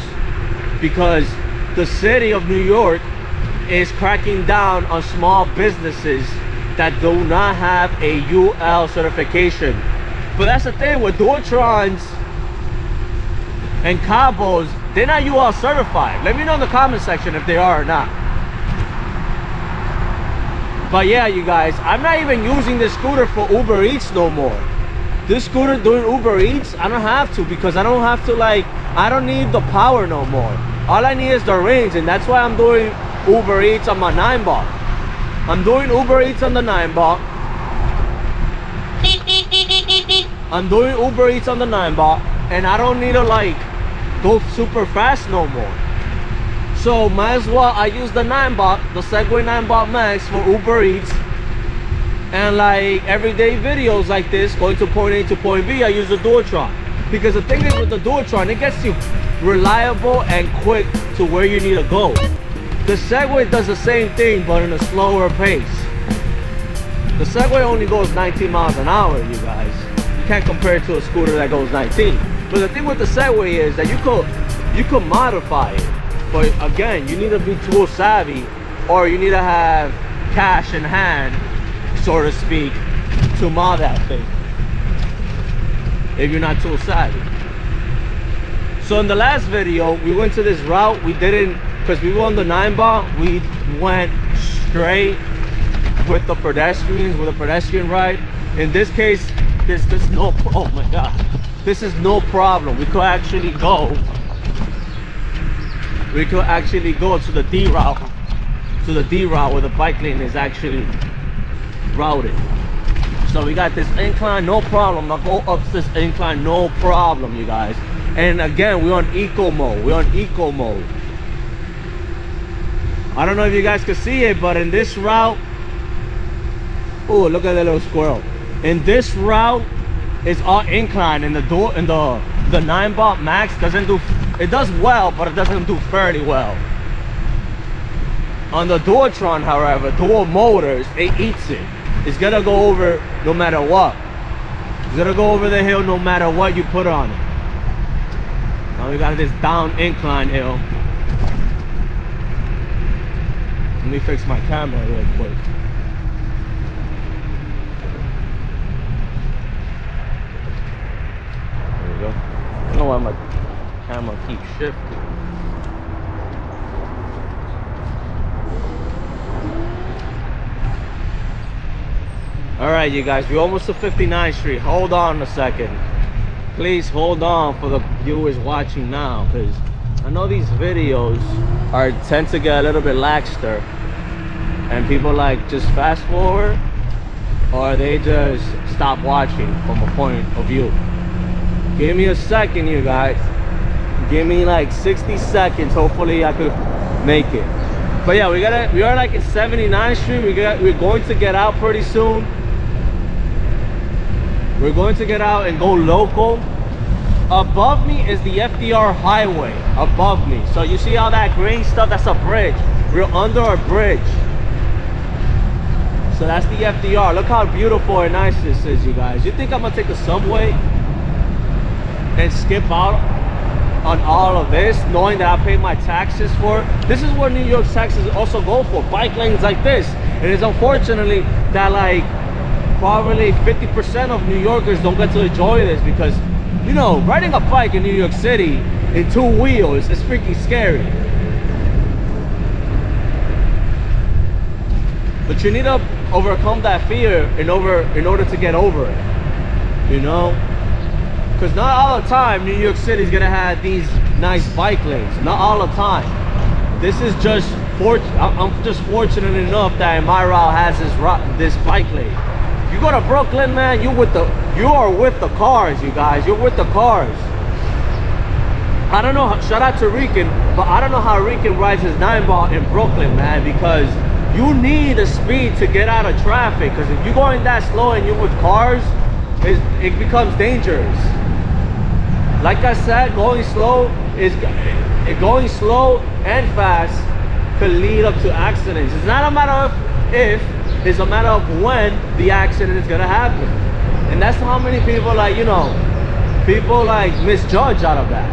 because the city of New York is cracking down on small businesses that do not have a UL certification. But that's the thing with Dualtrons and Cabos, they're not UL certified. Let me know in the comment section if they are or not. But yeah, you guys, I'm not even using this scooter for Uber Eats no more. This scooter doing Uber Eats, I don't have to, because I don't have to, like, I don't need the power no more. All I need is the range, and that's why I'm doing Uber Eats on my 9-bar. I'm doing Uber Eats on the 9-bar. I'm doing Uber Eats on the 9-bar, and I don't need to, like, go super fast no more. So might as well I use the 9-bar, the Segway 9-bar Max for Uber Eats, and like everyday videos like this, going to point A to point B, I use the Dualtron. Because the thing is with the Dualtron, it gets you reliable and quick to where you need to go. The Segway does the same thing, but in a slower pace. The Segway only goes 19 miles an hour, you guys. You can't compare it to a scooter that goes 19. But the thing with the Segway is that you could modify it. But again, you need to be tool savvy, or you need to have cash in hand, so to speak, to mod that thing, if you're not tool savvy. So in the last video, we went to this route. We didn't, because we were on the 9-bar, we went straight with the pedestrians, with a pedestrian ride. In this case, this no, oh my god, this is no problem. We could actually go to the D route, where the bike lane is actually routed. So we got this incline, no problem. I'll go up this incline, no problem, you guys. And again, we're on eco mode. I don't know if you guys can see it, but in this route, Oh, look at that little squirrel. And this route is all incline, and the 9-bot Max doesn't do, it does well, but it doesn't do fairly well. On the Dualtron, however, dual motors, it eats it. It's gonna go over no matter what. It's gonna go over the hill no matter what you put on it. Now we got this down incline hill. Let me fix my camera real quick. There we go. I don't know why my camera keeps shifting. All right, you guys, we're almost to 59th Street. Hold on a second. Please hold on for the viewers watching now, because I know these videos tend to get a little bit laxer, and people like just fast forward, or they just stop watching from a point of view. Give me a second, you guys. Give me like 60 seconds. Hopefully I could make it. But yeah, we are like in 79th Street. We're going to get out pretty soon. We're going to get out and go local. Above me is the FDR highway, above me. So you see all that green stuff? That's a bridge. We're under a bridge. So that's the FDR. Look how beautiful and nice this is, you guys. You think I'm gonna take the subway and skip out on all of this, knowing that I pay my taxes for it? This is what New York's taxes also go for, bike lanes like this. And it's unfortunately that like probably 50% of New Yorkers don't get to enjoy this, because, you know, riding a bike in New York City in 2 wheels is freaking scary. But you need to overcome that fear in order to get over it, you know? Because not all the time New York City is gonna have these nice bike lanes. Not all the time. This is just I'm just fortunate enough that my route has this bike lane. You go to Brooklyn, man, you are with the cars, you guys. You're with the cars. I don't know, shout out to Rican, but I don't know how Rican rides his 9-ball in Brooklyn, man, because you need a speed to get out of traffic. Because if you're going that slow and you're with cars, it becomes dangerous. Like I said, going slow and fast could lead up to accidents. It's not a matter of if, it's a matter of when the accident is gonna happen. And that's how many people, like, you know, people like misjudge out of that.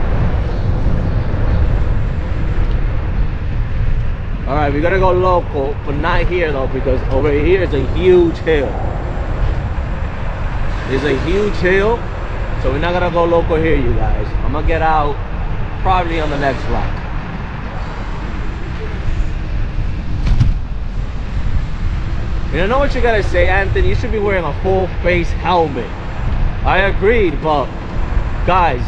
All right, we gotta go local, but not here though, because over here is a huge hill. There's a huge hill, so we're not gonna go local here, you guys. I'm gonna get out probably on the next block. And I know what you gotta say, Anthony, you should be wearing a full face helmet. I agreed, but guys,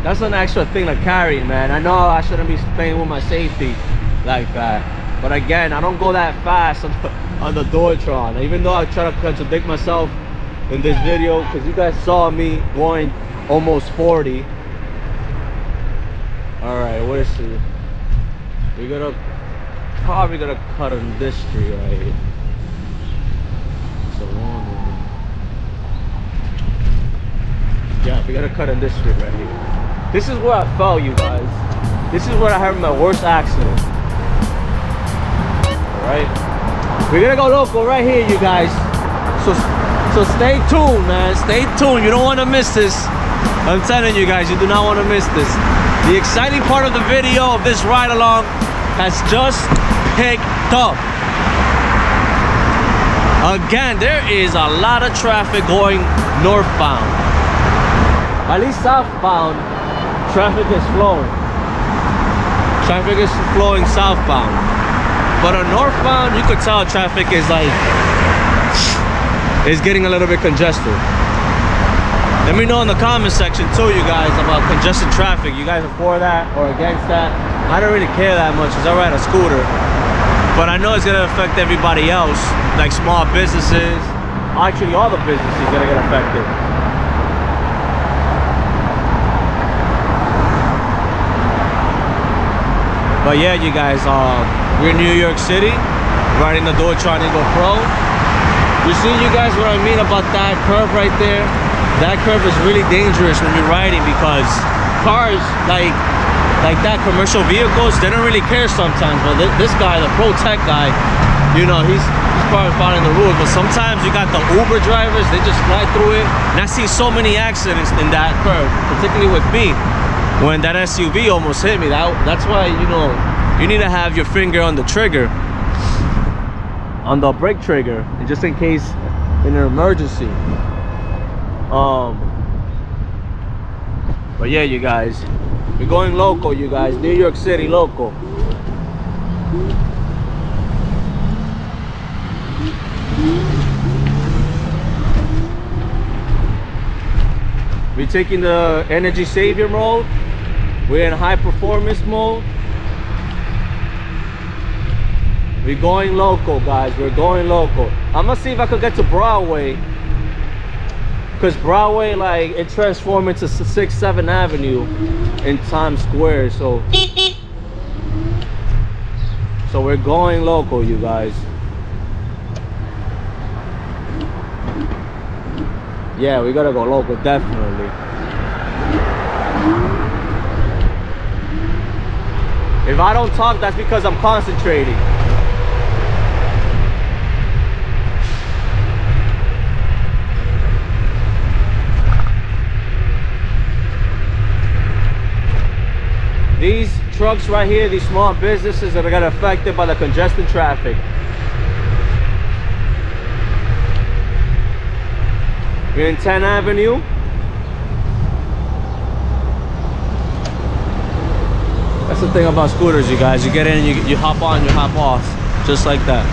that's an extra thing to carry, man. I know I shouldn't be playing with my safety like that, but again, I don't go that fast on the Dualtron. Even though I try to contradict myself in this video, because you guys saw me going almost 40. All right, what is it? We're probably gonna cut on this street right here. It's a long one. Yeah, we gotta cut on this street right here. This is where I fell, you guys. This is where I had my worst accident. Alright? We're gonna go local right here, you guys. So stay tuned, man. Stay tuned. You don't wanna miss this. I'm telling you guys, you do not wanna miss this. The exciting part of the video of this ride along has just picked up. Again, there is a lot of traffic going northbound. At least southbound, traffic is flowing. Traffic is flowing southbound. But on northbound, you could tell traffic is like, it's getting a little bit congested. Let me know in the comment section too, you guys, about congested traffic. You guys are for that or against that? I don't really care that much because I ride a scooter. But I know it's gonna affect everybody else, like small businesses. Actually, all the businesses are gonna get affected. But yeah, you guys, we're in New York City, riding the Dualtron Eagle Pro. You see, you guys, what I mean about that curve right there? That curve is really dangerous when you're riding, because cars like that, commercial vehicles, they don't really care sometimes. But this guy, the pro tech guy, you know, he's probably following the rules. But sometimes you got the Uber drivers, they just fly through it. And I see so many accidents in that curve, particularly with me. When that SUV almost hit me, that's why, you know, you need to have your finger on the trigger, on the brake trigger, and just in case in an emergency. But yeah, you guys, we're going local, you guys. New York City local. We're taking the energy savior mode. We're in high performance mode. We're going local, guys. We're going local. I'm gonna see if I could get to Broadway, because Broadway, like, it transformed into 6th, 7th Avenue in Times Square. So we're going local, you guys. Yeah, we gotta go local, definitely. If I don't talk, that's because I'm concentrating. These trucks right here, these small businesses that are gonna get affected by the congested traffic. We're in 10th Avenue. That's the thing about scooters, you guys. You get in, you hop on, you hop off, just like that.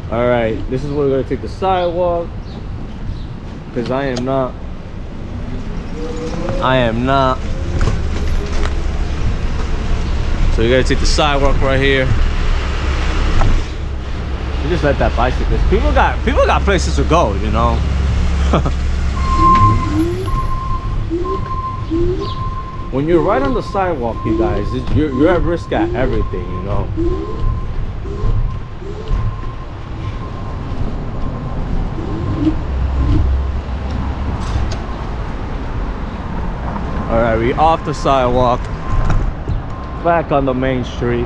Alright, this is where we're gonna take the sidewalk, because I am not so you gotta take the sidewalk right here. You just let that bicyclist, people got places to go, you know. When you're right on the sidewalk, you guys, you're at risk at everything, you know. Alright, we off the sidewalk, back on the main street.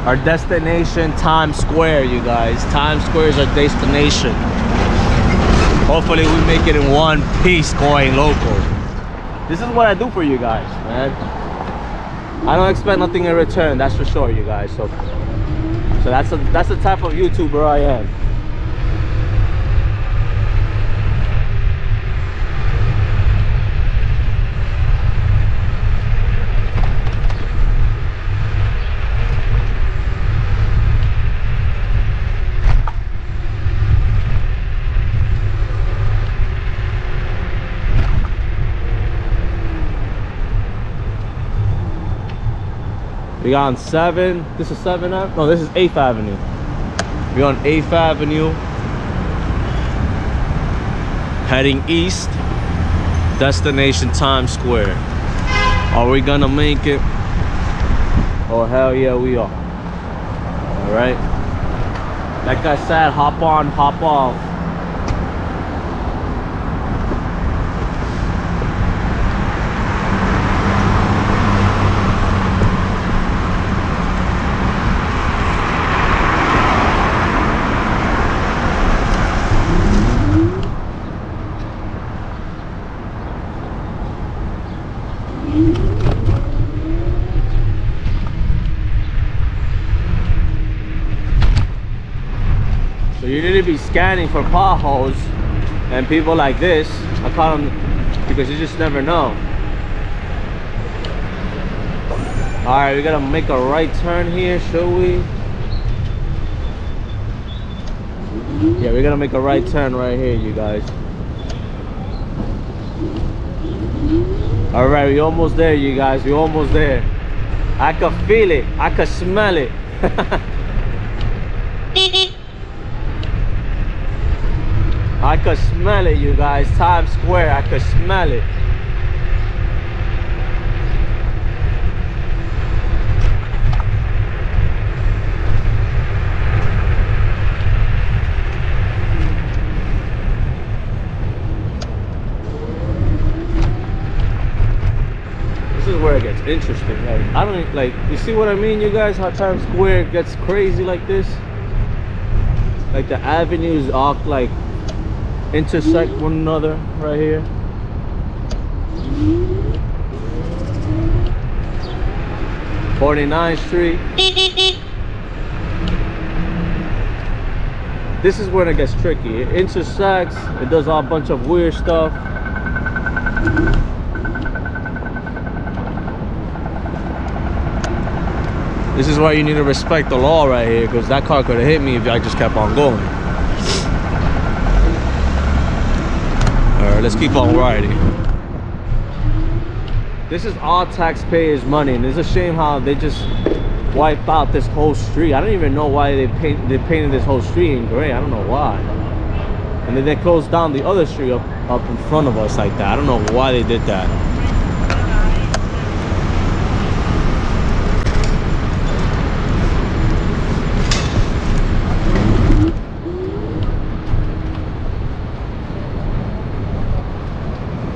Our destination, Times Square, you guys. Times Square is our destination. Hopefully we make it in one piece going local. This is what I do for you guys, man. I don't expect nothing in return, that's for sure, you guys. So that's the type of YouTuber I am. We got on 7, this is 7th Avenue? No, this is 8th Avenue. We're on 8th Avenue. Heading east. Destination Times Square. Are we gonna make it? Oh, hell yeah, we are. Alright. Like I said, hop on, hop off. you need to be scanning for potholes and people like this. I call them because you just never know. All right, we gotta make a right turn here, shall we? Yeah, we gotta make a right turn right here, you guys. All right, we almost there, you guys. We almost there. I can feel it. I can smell it. I can smell it, you guys. Times Square, I can smell it. This is where it gets interesting. Like, I don't like, you see what I mean, you guys? How Times Square gets crazy like this? Like the avenues all like intersect one another right here. (49th Street). This is when it gets tricky. It intersects, it does all a bunch of weird stuff. This is why you need to respect the law right here, because that car could have hit me if I just kept on going. Alright, let's keep on riding. This is all taxpayers' money, and it's a shame how they just wiped out this whole street. I don't even know why they painted this whole street in gray. I don't know why. And then they closed down the other street up in front of us like that. I don't know why they did that.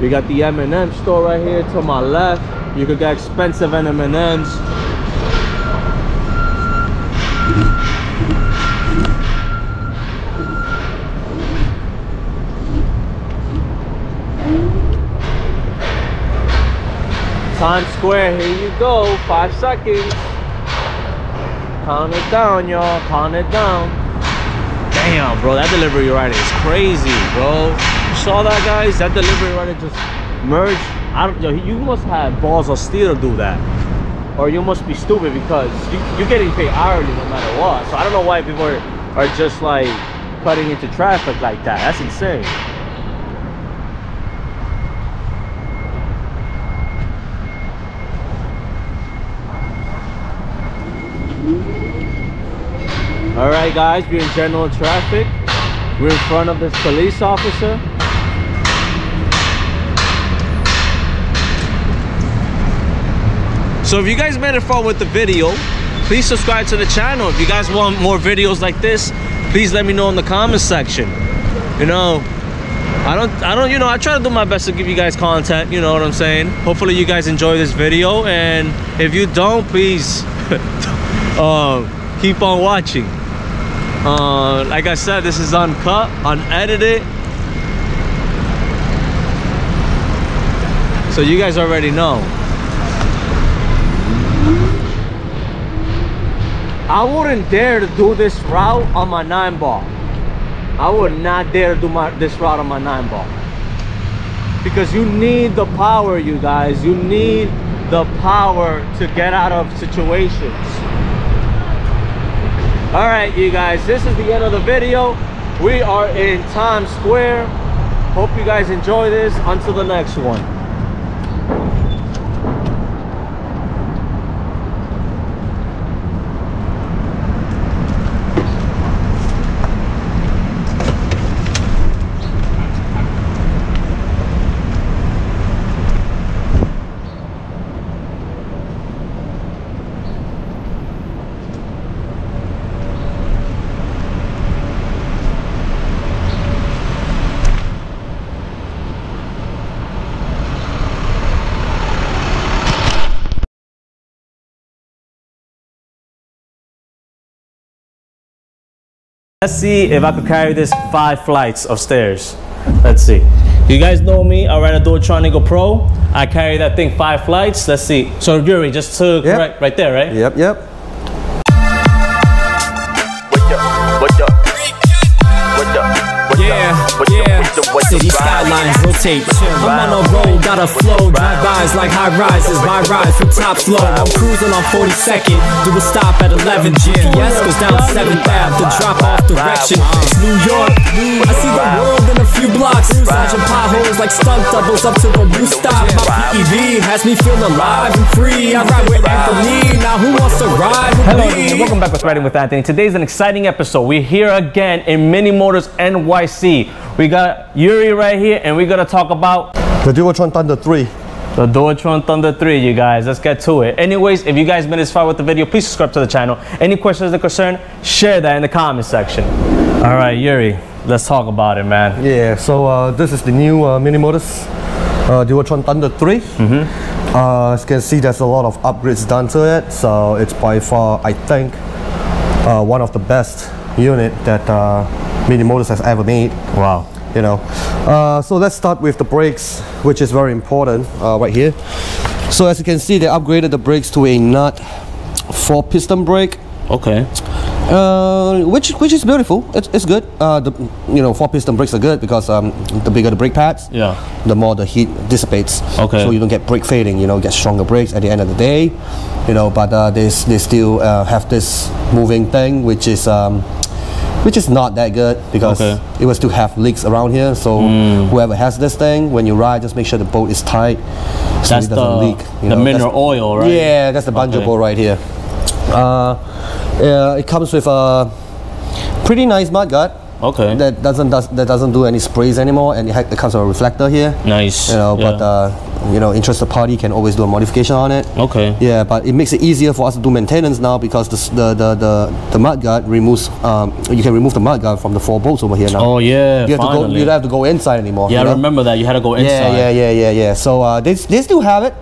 We got the M&M store right here to my left. You could get expensive M&Ms. Times Square, here you go. 5 seconds. Count it down, y'all. Count it down. Damn, bro, that delivery rider is crazy, bro. You saw that, guys? That delivery rider just merged. Yo, you must have balls of steel to do that, or you must be stupid, because you're getting paid hourly no matter what. So I don't know why people are just like cutting into traffic like that. That's insane. All right, guys, we're in general traffic. We're in front of this police officer. So if you guys made it far with the video, please subscribe to the channel. If you guys want more videos like this, please let me know in the comment section. You know, I try to do my best to give you guys content, you know what I'm saying? Hopefully you guys enjoy this video, and if you don't, please keep on watching. Like I said, this is uncut, unedited, so you guys already know. I wouldn't dare to do this route on my 9-ball. I would not dare to do this route on my 9-ball, because you need the power, you guys. You need the power to get out of situations. All right, you guys, this is the end of the video. We are in Times Square. Hope you guys enjoy this. Until the next one. Let's see if I could carry this 5 flights of stairs. Let's see. You guys know me. I ride a Dualtron Pro. I carry that thing 5 flights. Let's see. So Yuri just took right there, right? Yep. What the? city skylines rotate. I'm on a roll, got a flow, drive-bys like high rises, my rise from top flow. I'm cruising on 42nd, do a stop at 11. GPS goes down 7th Ave, the drop off direction. It's New York, I see the world in a few blocks. Dodging potholes like stunt doubles up to a new stop. My PEV has me feel alive and free. I ride with Anthony, now who wants to ride with Hello, me? and welcome back with Riding with Anthony. Today's an exciting episode. We're here again in Mini Motors NYC. We got Yuri right here, and we're gonna talk about the Dualtron Thunder 3. The Dualtron Thunder 3, you guys. Let's get to it. Anyways, if you guys been this far with the video, please subscribe to the channel. Any questions or concern, share that in the comment section. All right, Yuri, let's talk about it, man. Yeah, so this is the new Mini Motors Dualtron Thunder 3. As you can see, there's a lot of upgrades done to it, so it's by far, I think, one of the best unit that Mini Motors has ever made. Wow. You know, so let's start with the brakes, which is very important right here. So as you can see, they upgraded the brakes to a nut 4-piston brake. Okay. Which is beautiful. It's good. The 4-piston brakes are good because the bigger the brake pads, the more the heat dissipates. Okay. So you don't get brake fading. You know, get stronger brakes at the end of the day. You know, but they still have this moving thing, which is not that good because it will still have leaks around here. So whoever has this thing, when you ride, just make sure the bolt is tight so it doesn't leak. The mineral oil, right? Yeah, that's the bungee bolt right here. It comes with a pretty nice mudguard. Okay. That doesn't do any sprays anymore, and it comes with a reflector here. Nice. You know, but interested party can always do a modification on it. Okay. Yeah, but it makes it easier for us to do maintenance now because the mudguard removes. You can remove the mudguard from the 4 bolts over here now. Oh yeah. You don't have to go inside anymore. Yeah, I remember that. You had to go inside. Yeah. So they still have it.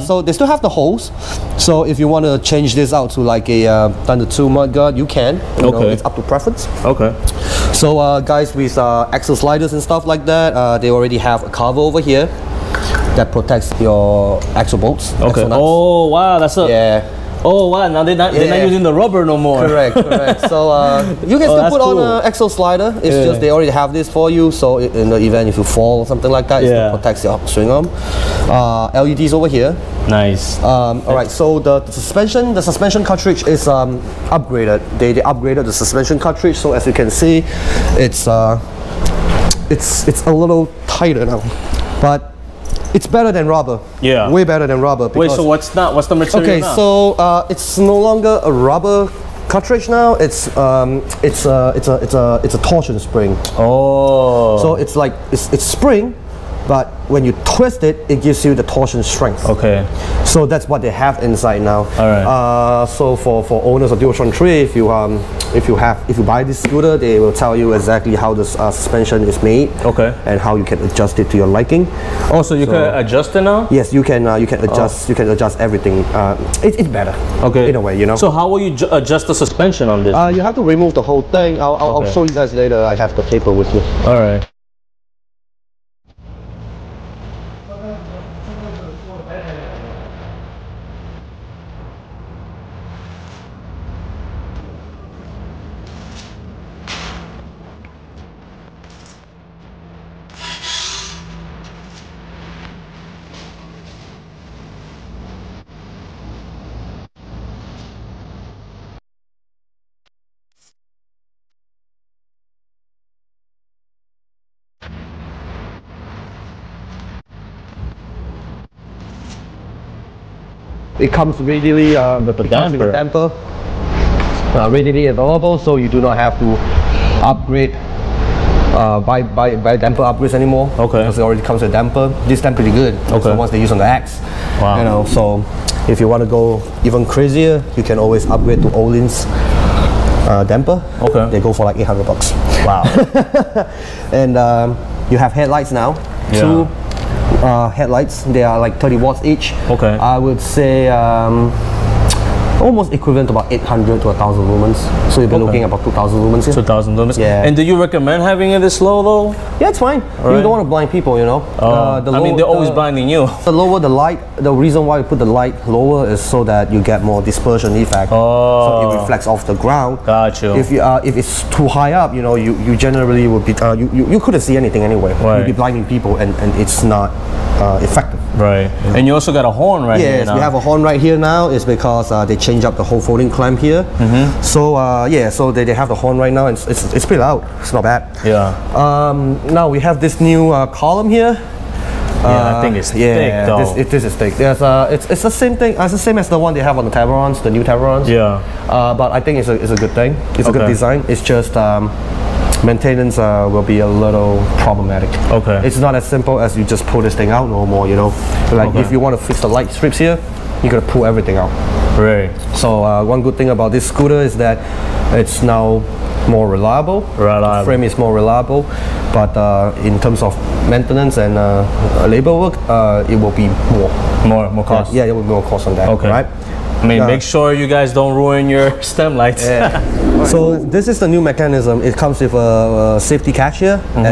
So they still have the holes. So if you want to change this out to like a Thunder 2 mudguard, you can. You know, it's up to preference. Okay. So guys with axle sliders and stuff like that, they already have a cover over here that protects your axle bolts. Okay. Oh wow, that's a Oh wow, now they're not using the rubber no more. Correct. So you can still put on an axle slider. It's just they already have this for you. So in the event if you fall or something like that, it still protects your swing arm. LEDs over here. Nice. All right. So the suspension cartridge is upgraded. They upgraded the suspension cartridge. So as you can see, it's a little tighter now, but it's better than rubber. Yeah. Way better than rubber. Wait, so what's the material now? So it's no longer a rubber cartridge now. It's a torsion spring. Oh. So it's like it's spring, but when you twist it, it gives you the torsion strength. Okay. So that's what they have inside now. All right. So for owners of Dualtron 3, if you buy this scooter, they will tell you exactly how the suspension is made. Okay. And how you can adjust it to your liking. Oh, so you can adjust it now? Yes, you can adjust. You can adjust everything. It's better. Okay. In a way, you know. So how will you adjust the suspension on this? You have to remove the whole thing. I'll show you guys later. I have the paper with me. All right. It comes readily with the damper. Readily available, so you do not have to upgrade buy damper upgrades anymore. Okay. Because it already comes with a damper. This damper pretty good. Okay. So once they use on the X. Wow. You know, so if you want to go even crazier, you can always upgrade to Olin's damper. Okay. They go for like $800. Wow. And you have headlights now. Yeah. 2 headlights. They are like 30 watts each. Okay. I would say almost equivalent to about 800 to 1,000 lumens. So you'll be looking at about 2,000 lumens here. 2,000 lumens. Yeah. And do you recommend having it this low though? Yeah, it's fine. You don't want to blind people, you know. I mean, they're always blinding you. The lower the light, the reason why you put the light lower is so that you get more dispersion effect. So it reflects off the ground. Got you. If it's too high up, you know, you generally would be you couldn't see anything anyway. Right. You'd be blinding people, and it's not effective. Right. Yeah. And you also got a horn right here. Yes, we have a horn right here now. It's because they changed up the whole folding clamp here. So yeah, so they have the horn right now. And it's pretty loud. It's not bad. Yeah. Now we have this new column here. Yeah, I think it's thick though. This is thick. There's it's the same thing. It's the same as the one they have on the Tabarons, the new Tabarons. Yeah. But I think it's a good thing. It's a good design. It's just maintenance will be a little problematic. Okay. It's not as simple as you just pull this thing out no more. You know, like if you want to fix the light strips here, you gotta pull everything out. Right. So one good thing about this scooter is that it's now more reliable. The frame is more reliable, but in terms of maintenance and labor work, it will be more cost. Yeah, it will be more cost on that. Okay. Right. I mean, make sure you guys don't ruin your stem lights. Yeah. So this is the new mechanism. It comes with a safety catch here and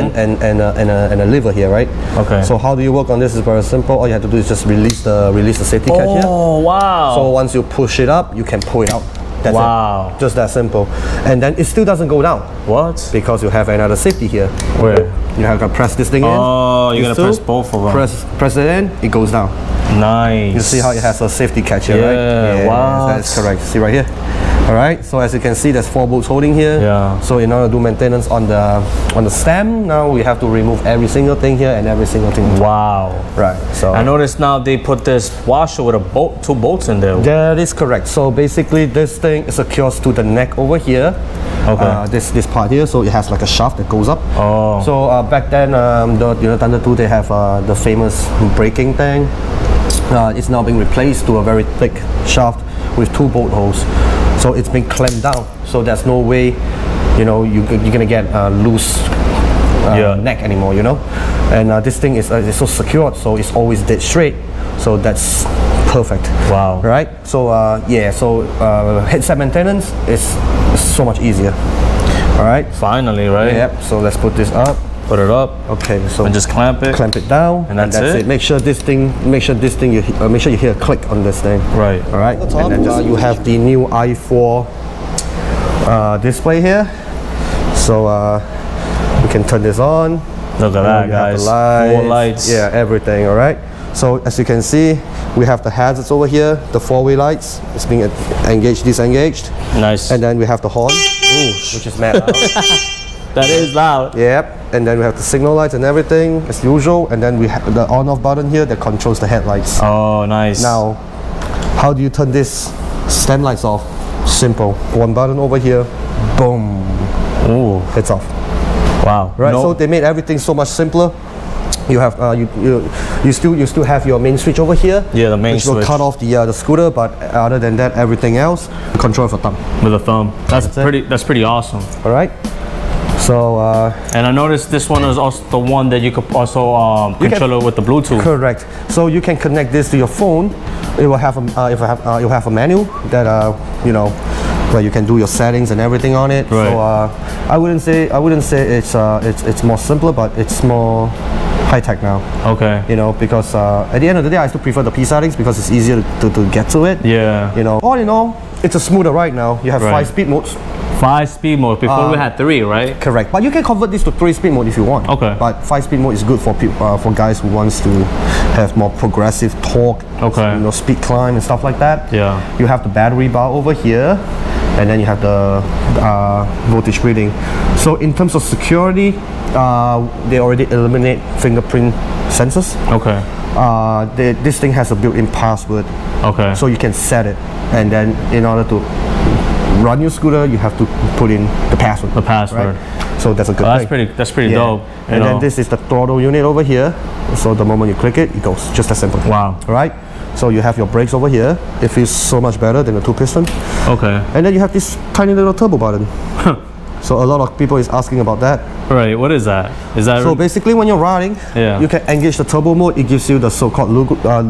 a lever here, right? Okay. So how do you work on this? Is very simple. All you have to do is just release the safety catch here. Oh wow! So once you push it up, you can pull it out. That's it. Just that simple. And then it still doesn't go down. What? Because you have another safety here. Where? You have to press this thing in. Oh, you're gonna press both of them. Press it in, it goes down. Nice. You see how it has a safety catch here, right? Yeah, wow. That's correct. See right here? Alright, so as you can see, there's 4 bolts holding here. Yeah. So in order to do maintenance on the stem, now we have to remove every single thing here and every single thing. Wow. Right. So I noticed now they put this washer with a 2 bolts in there. That is correct. So basically this thing secures to the neck over here. Okay. This part here, so it has like a shaft that goes up. Oh. So back then, the Thunder 2, they have the famous braking thing. It's now being replaced to a very thick shaft with 2 bolt holes. So it's been clamped down. So there's no way, you know, you're gonna get loose neck anymore, you know. And this thing is so secured, so it's always dead straight. So that's perfect. Wow. Right. So yeah. So headset maintenance is so much easier. All right. Finally, right? Yep. So let's put this up. Put it up. Okay. So and just clamp it. Clamp it down. And that's it. Make sure this thing. Make sure you hear a click on this thing. Right. All right. And then you have the new i4 display here. So we can turn this on. Look at that, guys. Full lights. Yeah, everything. All right. So as you can see, we have the hazards over here. The 4-way lights. It's being engaged, disengaged. Nice. And then we have the horn, which is mad loud. That is loud. Yep. And then we have the signal lights and everything as usual. And then we have the on-off button here that controls the headlights. Oh, nice. Now, how do you turn this stem lights off? Simple. 1 button over here. Boom. Ooh. It's off. Wow. Right. So they made everything so much simpler. You have you still have your main switch over here. Yeah, the main switch. Which will cut off the scooter, but other than that, everything else control with a thumb. With a thumb. That's pretty awesome. All right. So and I noticed this one is also the one that you could also control it with the Bluetooth. Correct. So you can connect this to your phone. It will have you'll have a menu that you know, where you can do your settings and everything on it. Right. So I wouldn't say it's more simpler, but it's more high tech now. Okay. You know, because at the end of the day, I still prefer the P settings because it's easier to get to it. Yeah. You know, all in all, it's a smoother ride now. You have 5 speed modes. 5 speed mode. Before we had 3, right? Correct. But you can convert this to 3 speed mode if you want. Okay. But 5 speed mode is good for for guys who wants to have more progressive torque. Okay. You know, speed climb and stuff like that. Yeah. You have the battery bar over here, and then you have the voltage reading. So in terms of security, they already eliminate fingerprint sensors. Okay. This thing has a built-in password. Okay. So you can set it, and then in order to run your scooter, you have to put in the password. The password. Right? So that's a good thing. That's pretty dope. And then this is the throttle unit over here. So the moment you click it, it goes. Just that simple. Wow. All right. So you have your brakes over here. It feels so much better than the 2-piston. Okay. And then you have this tiny little turbo button. So a lot of people is asking about that. Right, what is that? Is that so basically when you're riding, you can engage the turbo mode. It gives you the so-called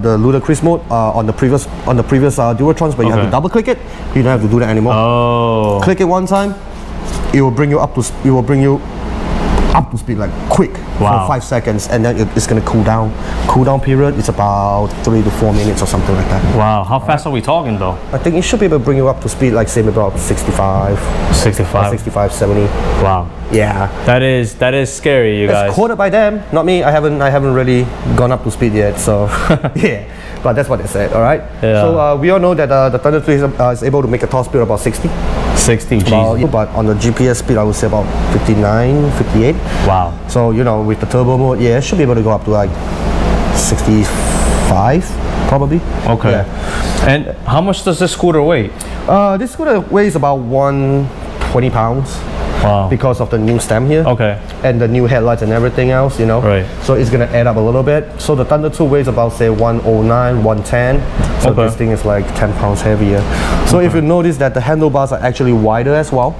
the ludicrous mode on the previous Dualtrons, but you have to double click it. You don't have to do that anymore. Oh. Click it one time, it will bring you up to speed like quick for 5 seconds, and then it's gonna cool down. Cooldown period is about 3 to 4 minutes or something like that. Wow, how fast are we talking though? I think it should be able to bring you up to speed like say about 65, 70. Wow. Yeah. That is scary, you guys. It's quoted by them, not me. I haven't really gone up to speed yet, so yeah. But that's what they said. All right. Yeah. So we all know that the Thunder 3 is able to make a top speed of about 60. 60 Gs. But on the GPS speed, I would say about 59, 58. Wow. So you know, with the turbo mode, yeah, it should be able to go up to like 65, probably. Okay. Yeah. And how much does this scooter weigh? This scooter weighs about 120 pounds. Wow. Because of the new stem here. Okay. And the new headlights and everything else, you know. Right. So it's gonna add up a little bit. So the Thunder 2 weighs about say 109, 110. So this thing is like 10 pounds heavier. So if you notice that the handlebars are actually wider as well.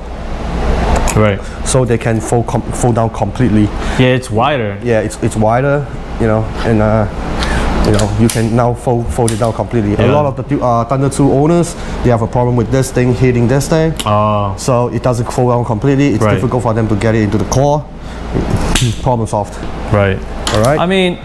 Right. So they can fold down completely. Yeah, it's wider. Yeah, it's wider, you know, and you know, you can now fold it down completely. Yeah. A lot of the Thunder 2 owners, they have a problem with this thing hitting this thing. So it doesn't fold down completely. It's difficult for them to get it into the core. Problem solved. Right. All right. I mean,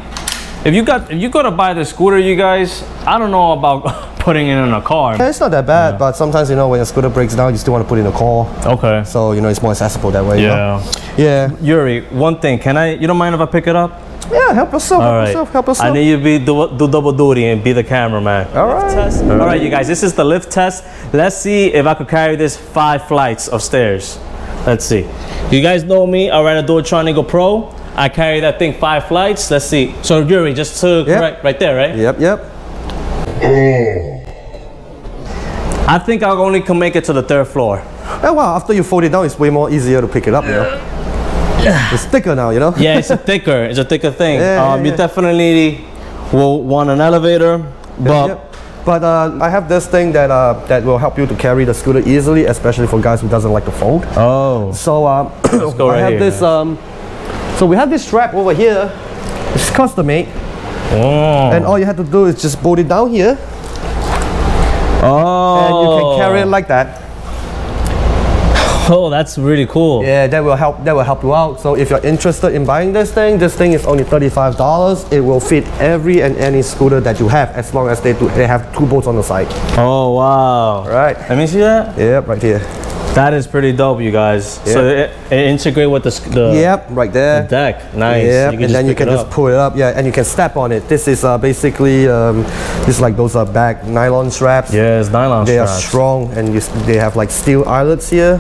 if you go to buy the scooter, you guys, I don't know about putting it in a car. Yeah, it's not that bad, but sometimes, you know, when a scooter breaks down, you still want to put it in a car. Okay. So, you know, it's more accessible that way. Yeah. You know? Yeah. Yuri, one thing, you don't mind if I pick it up? Yeah, help yourself, help yourself. I need you to do double duty and be the cameraman. All right. All right, you guys, this is the lift test. Let's see if I could carry this 5 flights of stairs. Let's see. You guys know me, I ride a Dualtron Eagle Pro. I carry that thing 5 flights. Let's see. So Yuri, just to right there, right? Yep. I think I only can make it to the 3rd floor. Oh, wow, after you fold it down, it's way more easier to pick it up, you know? It's thicker now, you know? Yeah, it's a thicker thing. You definitely will want an elevator, but But I have this thing that that will help you to carry the scooter easily, especially for guys who doesn't like to fold. Oh. So let's go right I have here, this. So we have this strap over here. It's custom made. Oh. And all you have to do is just bolt it down here. Oh. And you can carry it like that. Oh, that's really cool. Yeah, that will help you out. So if you're interested in buying this thing is only $35. It will fit every and any scooter that you have, as long as they have 2 bolts on the side. Oh wow. Right. Let me see that. Yep, right here. That is pretty dope, you guys. Yep. So it integrate with the right there. The deck. Nice. Yep. And then you can just pull it up. Yeah, and you can step on it. This is basically this is like those back nylon straps. Yeah, it's nylon straps. They are strong, and they have like steel eyelets here,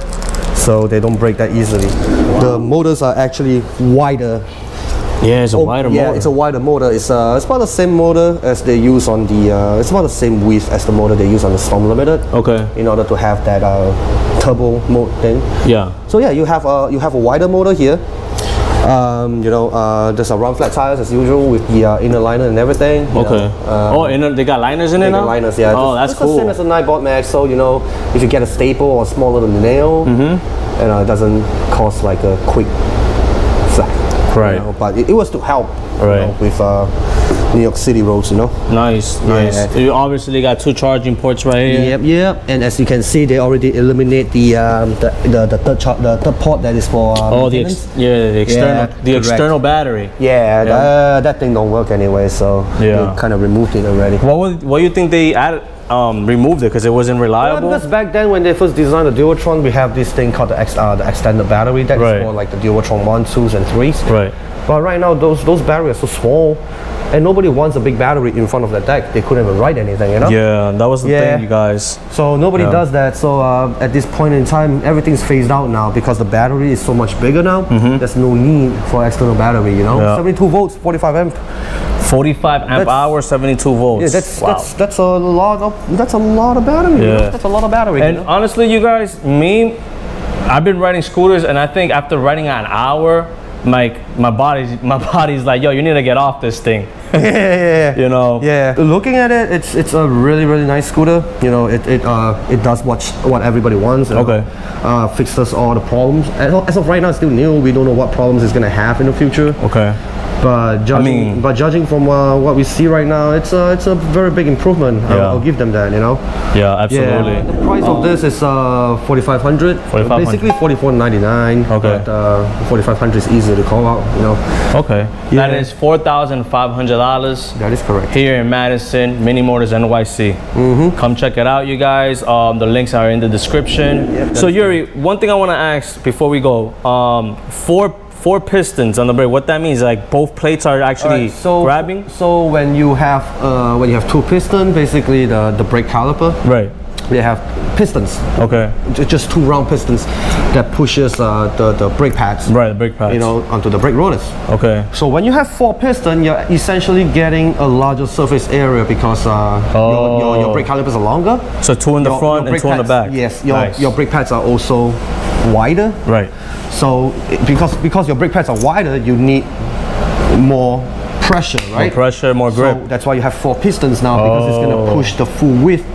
so they don't break that easily. Wow. The motors are actually wider. Yeah, it's a wider motor. Yeah, it's a wider motor. It's about the same motor as they use on the. It's about the same width as the motor they use on the Storm Limited. Okay. In order to have that turbo mode thing. Yeah. So yeah, you have a wider motor here. You know, there's a round flat tires as usual with the inner liner and everything. Okay. They got liners in it now? Liners, yeah. Oh, that's cool. It's the same as a Nightbot Max. So you know, if you get a staple or a small little nail, it doesn't cause like a quick flat. Right. You know, but it was to help. Right. You know, with New York City roads, you know. Nice. You obviously got 2 charging ports right here. Yep. And as you can see, they already eliminate the third port that is for the external battery. Yeah, that thing don't work anyway, so they kind of removed it already. What do you think they added? Removed it because it wasn't reliable? Because back then when they first designed the Dualtron, we have this thing called the extended battery that is for like the Dualtron 1, 2s and 3s. Right. But right now those batteries are so small, and nobody wants a big battery in front of the deck. They couldn't even write anything, you know? Yeah, that was the thing, you guys. So nobody does that. So at this point in time, everything's phased out now because the battery is so much bigger now. There's no need for external battery, you know? 72 volts, 45 amp. 45 amp hour, 72 volts. Yeah, that's a lot of battery. Yeah. You know? That's a lot of battery. And honestly, you guys, I've been riding scooters, and I think after riding an hour, like my body's like, yo, you need to get off this thing. Yeah. You know. Yeah. Looking at it, it's a really nice scooter. You know, it does what everybody wants. Okay. Fixes all the problems. As of right now, it's still new. We don't know what problems it's gonna have in the future. Okay. But judging from what we see right now, it's a very big improvement. Yeah. I'll give them that, you know. Yeah, absolutely. Yeah, the price of this is 4,500. Basically 4,499. Okay. But 4,500 is easy to call out, you know. Okay. Yeah. That is $4,500. That is correct. Here in Madison, Mini Motors NYC. Come check it out, you guys. The links are in the description. Yep, so Yuri, one thing I want to ask before we go, four pistons on the brake. What that means, like both plates are actually grabbing. So when you have two pistons, basically the brake caliper. Right. They have pistons. Okay. Just two round pistons that pushes the brake pads. Right, the brake pads. You know, onto the brake rotors. Okay. So when you have 4 pistons, you're essentially getting a larger surface area because your brake calipers are longer. So 2 in the front and 2 in the back. Yes. Your brake pads are also wider. Right. So because your brake pads are wider, you need more pressure, right? More pressure, more grip. So that's why you have 4 pistons now, because it's going to push the full width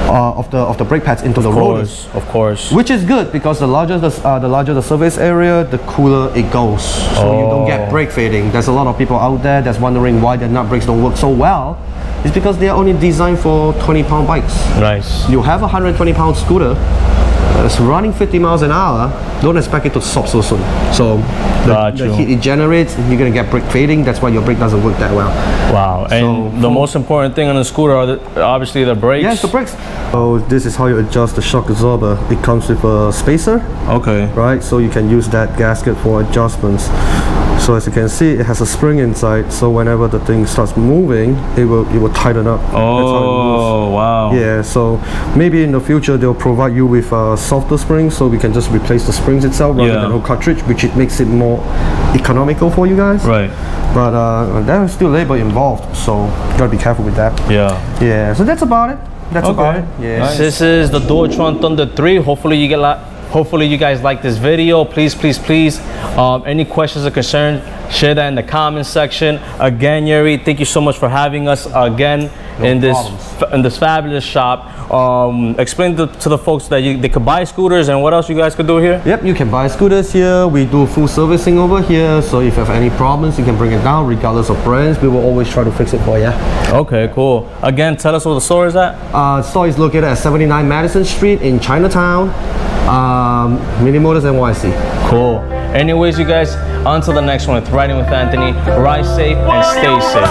of the brake pads into the rotors. Of course. Which is good, because the larger the surface area, the cooler it goes. So you don't get brake fading. There's a lot of people out there that's wondering why their nut brakes don't work so well. It's because they are only designed for 20-pound bikes. Nice. You have a 120-pound scooter. It's running 50 miles an hour, don't expect it to stop so soon. So the heat it generates, you're going to get brake fading. That's why your brake doesn't work that well. Wow. And the most important thing on the scooter are obviously the brakes. Yes, the brakes. So this is how you adjust the shock absorber. It comes with a spacer. Okay. Right, so you can use that gasket for adjustments. So as you can see, it has a spring inside, so whenever the thing starts moving, it will tighten up. Oh, wow. Yeah, so maybe in the future they'll provide you with a softer spring, so we can just replace the springs itself rather than the whole cartridge, which it makes it more economical for you guys. Right. But there's still labor involved, so you gotta be careful with that. Yeah. Yeah, so that's about it. That's about it. Yeah. Nice. This is the Dualtron Thunder 3. Hopefully you guys like this video. Please, any questions or concerns, share that in the comment section. Again, Yuri, thank you so much for having us again in this fabulous shop. Explain to the folks that they could buy scooters, and what else you guys could do here. Yep, you can buy scooters here. We do full servicing over here, so if you have any problems, you can bring it down regardless of brands. We will always try to fix it for you. Okay, cool. Again, tell us where the store is at. The store is located at 79 Madison Street in Chinatown. Mini Motors NYC. Cool. Anyways, you guys, until the next one with Riding with Anthony, ride safe and stay safe.